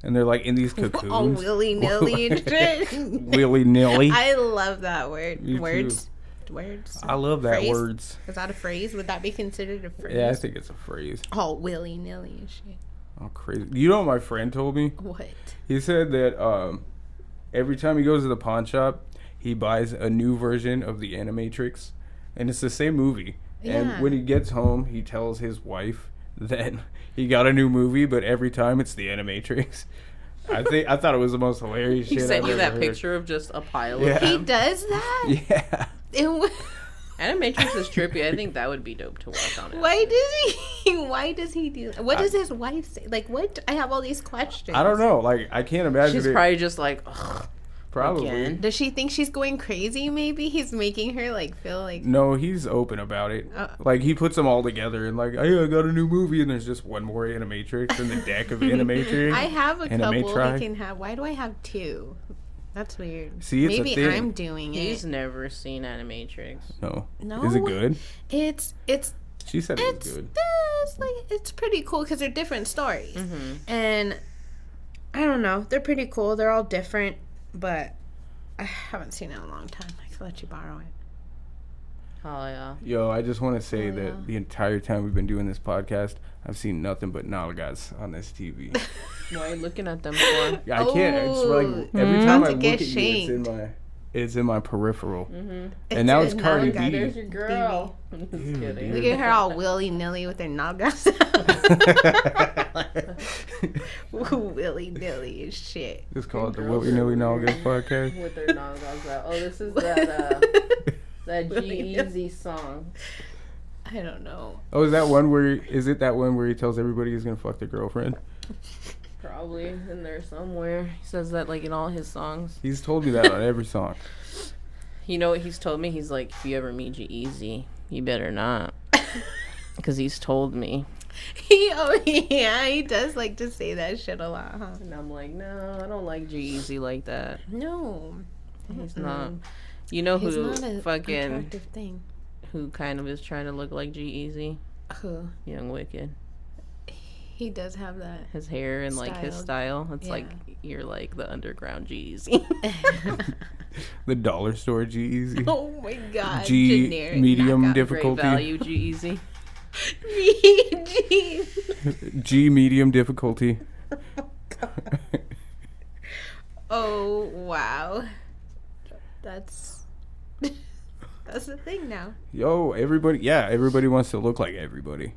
Speaker 1: And they're like in these cocoons.
Speaker 3: All willy nilly and shit.
Speaker 1: Willy nilly.
Speaker 3: I love that word.
Speaker 1: Me too.
Speaker 3: Words. Words.
Speaker 1: I love that
Speaker 3: Phrase?
Speaker 1: words.
Speaker 3: Is that a phrase? Would that be considered a phrase?
Speaker 1: Yeah, I think it's a phrase.
Speaker 3: All willy nilly and shit.
Speaker 1: Oh, crazy. You know what my friend told me?
Speaker 3: What?
Speaker 1: He said that every time he goes to the pawn shop, he buys a new version of the Animatrix. And it's the same movie.
Speaker 3: Yeah.
Speaker 1: And when he gets home, he tells his wife that he got a new movie, but every time it's the Animatrix. I thought it was the most hilarious
Speaker 2: He
Speaker 1: shit
Speaker 2: sent
Speaker 1: I've
Speaker 2: you
Speaker 1: ever
Speaker 2: that
Speaker 1: heard.
Speaker 2: picture of just a pile
Speaker 1: Yeah.
Speaker 2: of
Speaker 3: He
Speaker 2: them.
Speaker 3: does that?
Speaker 1: Yeah.
Speaker 3: It,
Speaker 2: Animatrix is trippy. I think that would be dope to watch on it.
Speaker 3: why does he do that? What does his wife say? Like, what? I have all these questions.
Speaker 1: I don't know. Like, I can't imagine
Speaker 2: She's
Speaker 1: it.
Speaker 2: probably just like, ugh,
Speaker 1: Probably.
Speaker 2: again.
Speaker 3: Does she think she's going crazy? Maybe he's making her like feel like
Speaker 1: No, he's open about it.
Speaker 3: Uh,
Speaker 1: Like, he puts them all together and like, hey, I got a new movie, and there's just one more Animatrix in the deck of Animatrix.
Speaker 3: I have a couple
Speaker 1: Animatri.
Speaker 3: he can have. Why do I have two? That's weird.
Speaker 1: See, it's a
Speaker 3: Maybe
Speaker 1: thing.
Speaker 3: I'm doing
Speaker 2: He's
Speaker 3: it.
Speaker 2: never seen Animatrix.
Speaker 1: No.
Speaker 3: No.
Speaker 1: Is it good?
Speaker 3: It's
Speaker 1: She said it was good.
Speaker 3: it's like it's pretty cool because they're different stories,
Speaker 2: Mm-hmm.
Speaker 3: and I don't know, they're pretty cool. They're all different, but I haven't seen it in a long time. I could let you borrow it.
Speaker 2: Oh yeah.
Speaker 1: Yo, I just want to say
Speaker 3: Oh, yeah.
Speaker 1: that the entire time we've been doing this podcast, I've seen nothing but nalgas on this TV.
Speaker 2: Why are you looking at them for?
Speaker 1: Yeah, I can't. It's like
Speaker 3: Oh,
Speaker 1: every
Speaker 3: about
Speaker 1: time
Speaker 3: to
Speaker 1: I look
Speaker 3: get
Speaker 1: at you,
Speaker 3: shanked.
Speaker 1: it's in my peripheral.
Speaker 2: Mm-hmm.
Speaker 1: And now it's
Speaker 3: a
Speaker 1: Cardi
Speaker 3: Naga.
Speaker 1: B.
Speaker 2: There's your girl. I'm just
Speaker 1: Ew,
Speaker 2: kidding.
Speaker 3: Look at her all willy nilly with her nagas. Willy nilly as shit.
Speaker 1: Just call it the
Speaker 2: Girls
Speaker 1: Willy
Speaker 2: are
Speaker 1: Nilly
Speaker 2: weird.
Speaker 1: Nalgas podcast.
Speaker 2: With their noggles out. Oh, this is that that G-Eazy song.
Speaker 3: I don't know.
Speaker 1: Oh, is it that one where he tells everybody he's gonna fuck their girlfriend?
Speaker 2: Probably in there somewhere. He says that like in all his songs.
Speaker 1: He's told me that on every song.
Speaker 2: You know what he's told me? He's like, if you ever meet G-Eazy, you better not. Because he's told me.
Speaker 3: He does like to say that shit a lot, huh?
Speaker 2: And I'm like, no, I don't like G-Eazy like that.
Speaker 3: No.
Speaker 2: He's not. You know
Speaker 3: He's
Speaker 2: who
Speaker 3: not a
Speaker 2: fucking,
Speaker 3: attractive thing.
Speaker 2: who kind of is trying to look like G-Eazy?
Speaker 3: Who?
Speaker 2: Young Wicked.
Speaker 3: He does have that.
Speaker 2: His hair and like his style. It's like, you're like the underground G-Eazy.
Speaker 1: The dollar store G-Eazy.
Speaker 3: Oh my god.
Speaker 1: G
Speaker 3: Generic
Speaker 1: medium
Speaker 3: knockout.
Speaker 2: Great
Speaker 1: difficulty.
Speaker 2: value G-Eazy.
Speaker 3: G.
Speaker 1: G medium difficulty.
Speaker 3: Oh wow. That's the thing now.
Speaker 1: Yo, everybody wants to look like everybody.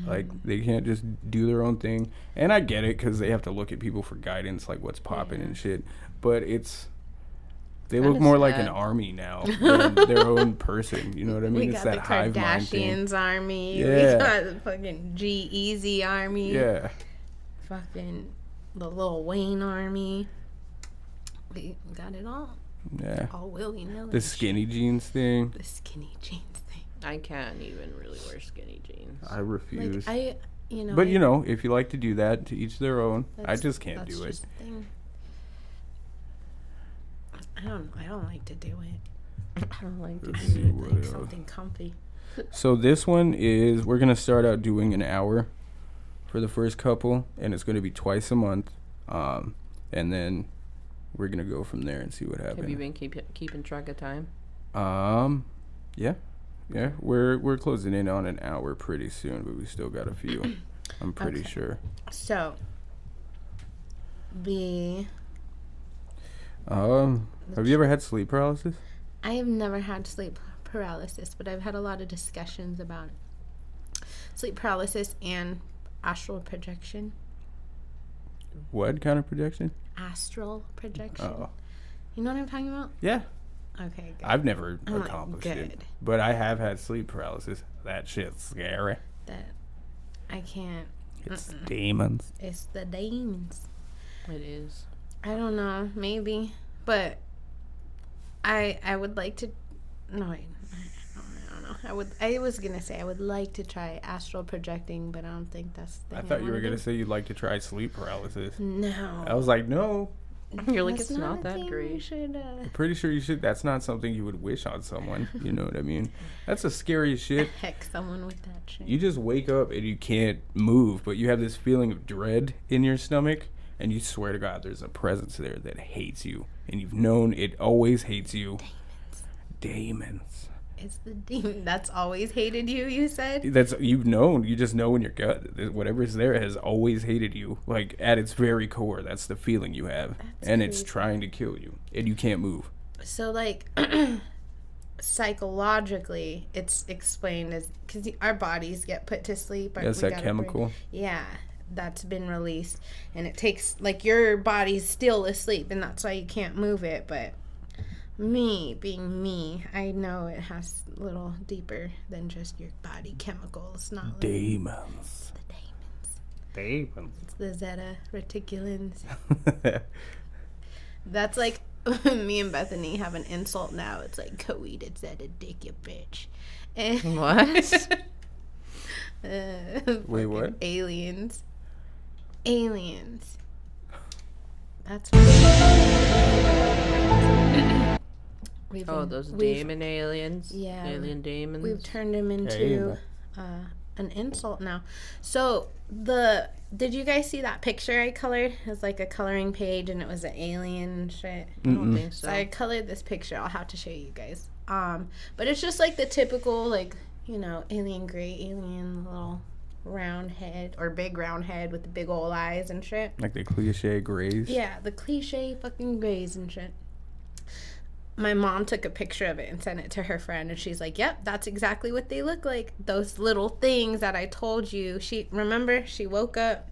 Speaker 1: Like, they can't just do their own thing. And I get it, because they have to look at people for guidance, like what's popping and shit. But they look
Speaker 2: Kinda
Speaker 1: more like an
Speaker 2: sad.
Speaker 1: army now than their own person. You know what I mean?
Speaker 3: We
Speaker 1: It's
Speaker 3: got
Speaker 1: that
Speaker 3: the
Speaker 1: hive mind thing.
Speaker 3: Kardashians army.
Speaker 1: Yeah.
Speaker 3: We got the fucking G-Eazy army.
Speaker 1: Yeah.
Speaker 3: Fucking the Lil Wayne army. We got it all.
Speaker 1: Yeah.
Speaker 3: All willy nilly.
Speaker 1: The skinny jeans thing.
Speaker 3: The skinny jeans thing.
Speaker 2: I can't even really wear skinny jeans.
Speaker 1: I refuse.
Speaker 3: Like
Speaker 1: But if you like to do that, to each their own. I just can't do it.
Speaker 3: Just the thing. I don't like to do it.
Speaker 2: I don't like to
Speaker 1: Let's
Speaker 2: do
Speaker 1: see
Speaker 2: it.
Speaker 1: what
Speaker 3: Like
Speaker 1: else.
Speaker 3: something comfy.
Speaker 1: So this one is, we're going to start out doing an hour for the first couple, and it's going to be twice a month. And then we're going to go from there and see what happens.
Speaker 2: Have you been keeping track of time?
Speaker 1: Yeah. Yeah, we're closing in on an hour pretty soon, but we still got a few. I'm pretty sure.
Speaker 3: So,
Speaker 1: have you ever had sleep paralysis?
Speaker 3: I have never had sleep paralysis, but I've had a lot of discussions about sleep paralysis and astral projection.
Speaker 1: What kind of projection?
Speaker 3: Astral projection.
Speaker 1: Oh.
Speaker 3: You know what I'm talking about?
Speaker 1: Yeah.
Speaker 3: Okay, good.
Speaker 1: I've never
Speaker 3: I'm like,
Speaker 1: accomplished it.
Speaker 3: good.
Speaker 1: But I have had sleep paralysis. That shit's scary.
Speaker 3: That I can't.
Speaker 1: It's demons.
Speaker 3: It's the demons.
Speaker 2: It is.
Speaker 3: I don't know, maybe, but I would like to. No, wait, I don't know. I was gonna say I would like to try astral projecting, but I don't think that's the
Speaker 1: I
Speaker 3: thing
Speaker 1: thought you were
Speaker 3: wanna
Speaker 1: going to
Speaker 3: do.
Speaker 1: say you'd like to try sleep paralysis.
Speaker 3: No.
Speaker 1: I was like, no.
Speaker 2: You're like,
Speaker 3: That's
Speaker 2: it's not
Speaker 3: a
Speaker 2: that
Speaker 3: thing we
Speaker 2: great.
Speaker 3: should,
Speaker 1: Pretty sure you should. That's not something you would wish on someone. You know what I mean? That's the scariest shit.
Speaker 3: heck someone with that shit.
Speaker 1: You just wake up and you can't move, but you have this feeling of dread in your stomach, and you swear to God there's a presence there that hates you, and you've known it always hates you. Demons.
Speaker 3: It's the demon that's always hated you. You said.
Speaker 1: That's you've known. You just know in your gut that whatever's there has always hated you. Like at its very core, that's the feeling you have, and it's
Speaker 3: crazy.
Speaker 1: trying to kill you, and you can't move.
Speaker 3: So like psychologically, it's explained as because our bodies get put to sleep.
Speaker 1: That's
Speaker 3: we
Speaker 1: that
Speaker 3: gotta
Speaker 1: chemical.
Speaker 3: Yeah, that's been released, and it takes like your body's still asleep, and that's why you can't move it. But me being me, I know it has a little deeper than just your body chemicals. Not like
Speaker 1: Demons.
Speaker 3: the demons.
Speaker 1: Demons.
Speaker 3: It's the zeta reticulans. That's like me and Bethany have an insult now. It's like go eat it, zeta dick, you bitch. And
Speaker 2: What?
Speaker 1: Wait, what?
Speaker 3: Aliens. That's
Speaker 2: Those demon aliens.
Speaker 3: Yeah.
Speaker 2: Alien demons.
Speaker 3: We've turned him into an insult now. So did you guys see that picture I colored? It was like a coloring page, and it was an alien and shit.
Speaker 2: I don't think so.
Speaker 3: So I colored this picture. I'll have to show you guys. But it's just like the typical, like, alien gray alien, little round head or big round head with the big old eyes and shit.
Speaker 1: Like the cliche grays.
Speaker 3: Yeah, the cliche fucking grays and shit. My mom took a picture of it and sent it to her friend, and she's like, yep, that's exactly what they look like. Those little things that I told you. She woke up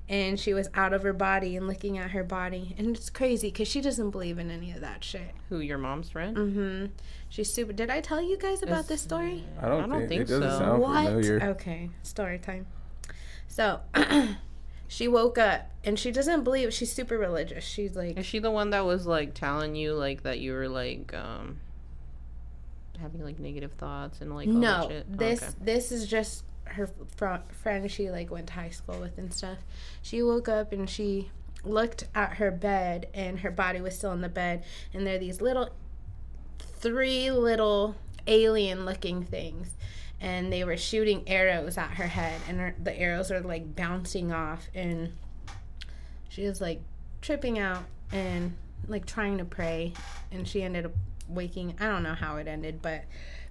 Speaker 3: and she was out of her body and looking at her body. And it's crazy because she doesn't believe in any of that shit.
Speaker 2: Who, your mom's friend?
Speaker 3: Mm-hmm. She's super. Did I tell you guys about this story?
Speaker 1: I don't think it doesn't
Speaker 2: so.
Speaker 1: sound
Speaker 3: What?
Speaker 1: familiar.
Speaker 3: Okay, story time. So, she woke up and she doesn't believe. She's super religious. She's like,
Speaker 2: Is she the one that was like telling you like that you were like having like negative thoughts and like all
Speaker 3: no,
Speaker 2: that shit?
Speaker 3: this is just her friend she like went to high school with and stuff. She woke up and she looked at her bed, and her body was still in the bed, and there are these three little alien looking things, and they were shooting arrows at her head, and the arrows are like bouncing off, and she was like tripping out and like trying to pray, and she ended up waking. I don't know how it ended, but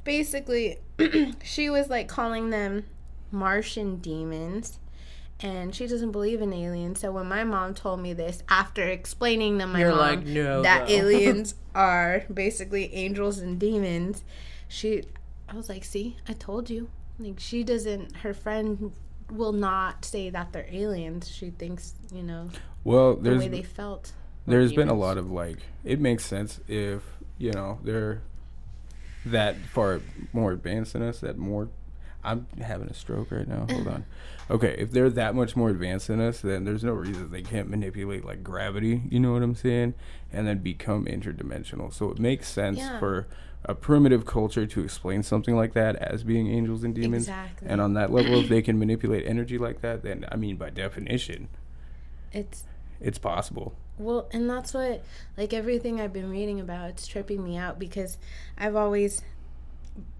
Speaker 3: basically she was like calling them Martian demons, and she doesn't believe in aliens. So when my mom told me this, after explaining to my
Speaker 2: You're
Speaker 3: mom
Speaker 2: like, no,
Speaker 3: that
Speaker 2: no.
Speaker 3: aliens are basically angels and demons, I was like, see, I told you. Like, her friend will not say that they're aliens. She thinks,
Speaker 1: Well,
Speaker 3: the way they felt.
Speaker 1: there's been a
Speaker 2: demons.
Speaker 1: lot of like, it makes sense if they're that far more advanced than us, that more, I'm having a stroke right now. Hold on. Okay, if they're that much more advanced than us, then there's no reason they can't manipulate like gravity, you know what I'm saying? And then become interdimensional. So it makes sense for a primitive culture to explain something like that as being angels and demons.
Speaker 3: Exactly.
Speaker 1: And on that level, if they can manipulate energy like that, then I mean by definition, it's possible.
Speaker 3: Well, and that's what, like, everything I've been reading about, it's tripping me out because I've always,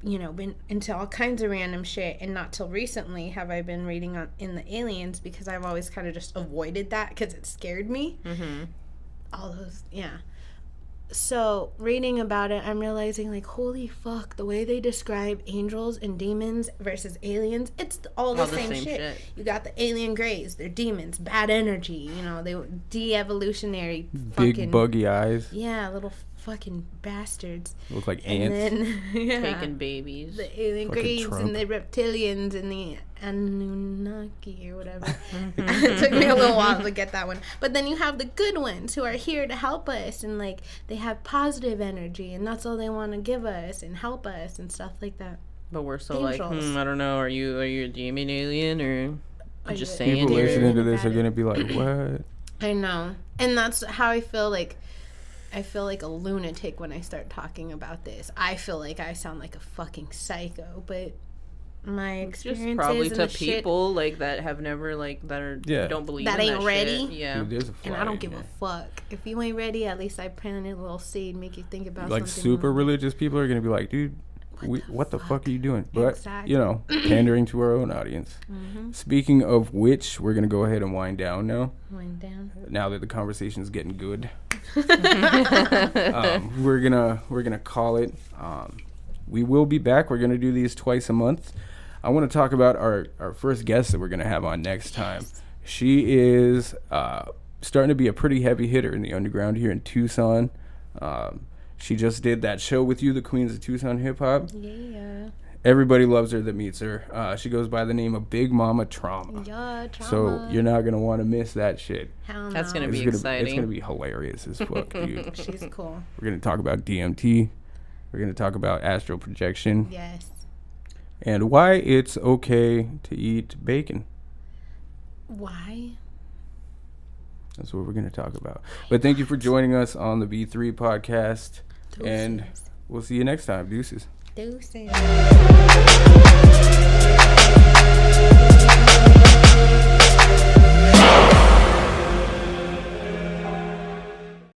Speaker 3: you know, been into all kinds of random shit, and not till recently have I been reading in the aliens, because I've always kind of just avoided that because it scared me. All those, So reading about it, I'm realizing, like, holy fuck, the way they describe angels and demons versus aliens, it's all the same shit. You got the alien greys, they're demons, bad energy, you know, they de-evolutionary,
Speaker 1: big buggy eyes.
Speaker 3: Yeah, little fucking bastards.
Speaker 1: Look like ants.
Speaker 3: And then,
Speaker 2: Taking babies.
Speaker 3: The alien
Speaker 1: Fucking
Speaker 3: greys
Speaker 1: Trump.
Speaker 3: and the reptilians and the Anunnaki or whatever. It took me a little while to get that one. But then you have the good ones who are here to help us, and like they have positive energy, and that's all they want to give us and help us and stuff like that.
Speaker 2: But we're so
Speaker 3: Angels.
Speaker 2: like, I don't know. Are you a demon alien or
Speaker 3: Are
Speaker 2: just
Speaker 3: you-
Speaker 2: saying
Speaker 1: People
Speaker 2: you're?
Speaker 1: listening to this are gonna be like, what?
Speaker 3: I know. And that's how I feel like. I feel like a lunatic when I start talking about this. I feel like I sound like a fucking psycho, but my
Speaker 2: It's just
Speaker 3: experiences
Speaker 2: probably
Speaker 3: and
Speaker 2: to
Speaker 3: the shit,
Speaker 2: people like that have never like that are don't believe
Speaker 3: That
Speaker 2: in
Speaker 3: ain't
Speaker 2: that
Speaker 3: ready?
Speaker 2: shit. Yeah.
Speaker 1: Dude, there's a
Speaker 3: and
Speaker 1: fly
Speaker 3: I don't
Speaker 1: in
Speaker 3: give
Speaker 1: here.
Speaker 3: a fuck. If you ain't ready, at least I planted a little seed, make you think about
Speaker 1: Like
Speaker 3: something.
Speaker 1: super
Speaker 3: else.
Speaker 1: religious people are gonna be like, dude, what the fuck are you doing? But
Speaker 3: Exactly.
Speaker 1: you know, pandering to our own audience. Speaking of which, we're gonna go ahead and wind down now.
Speaker 3: Wind down.
Speaker 1: Now that the conversation's getting good, we're gonna call it. We will be back. We're gonna do these twice a month. I want to talk about our first guest that we're gonna have on next time. She is starting to be a pretty heavy hitter in the underground here in Tucson. She just did that show with you, the Queens of Tucson Hip Hop.
Speaker 3: Yeah.
Speaker 1: Everybody loves her that meets her. She goes by the name of Big Mama Trauma.
Speaker 3: Yeah, trauma.
Speaker 1: So you're not gonna want to miss that shit.
Speaker 3: Hell no.
Speaker 2: That's gonna be
Speaker 1: It's
Speaker 2: exciting.
Speaker 1: gonna be hilarious as fuck, dude.
Speaker 3: She's cool.
Speaker 1: We're gonna talk about DMT. We're gonna talk about astral projection
Speaker 3: Yes.
Speaker 1: and why it's okay to eat bacon.
Speaker 3: Why?
Speaker 1: That's what we're gonna talk about. But thank you for joining us on the B3 podcast, and we'll see you next time. Deuces.
Speaker 3: Deuces.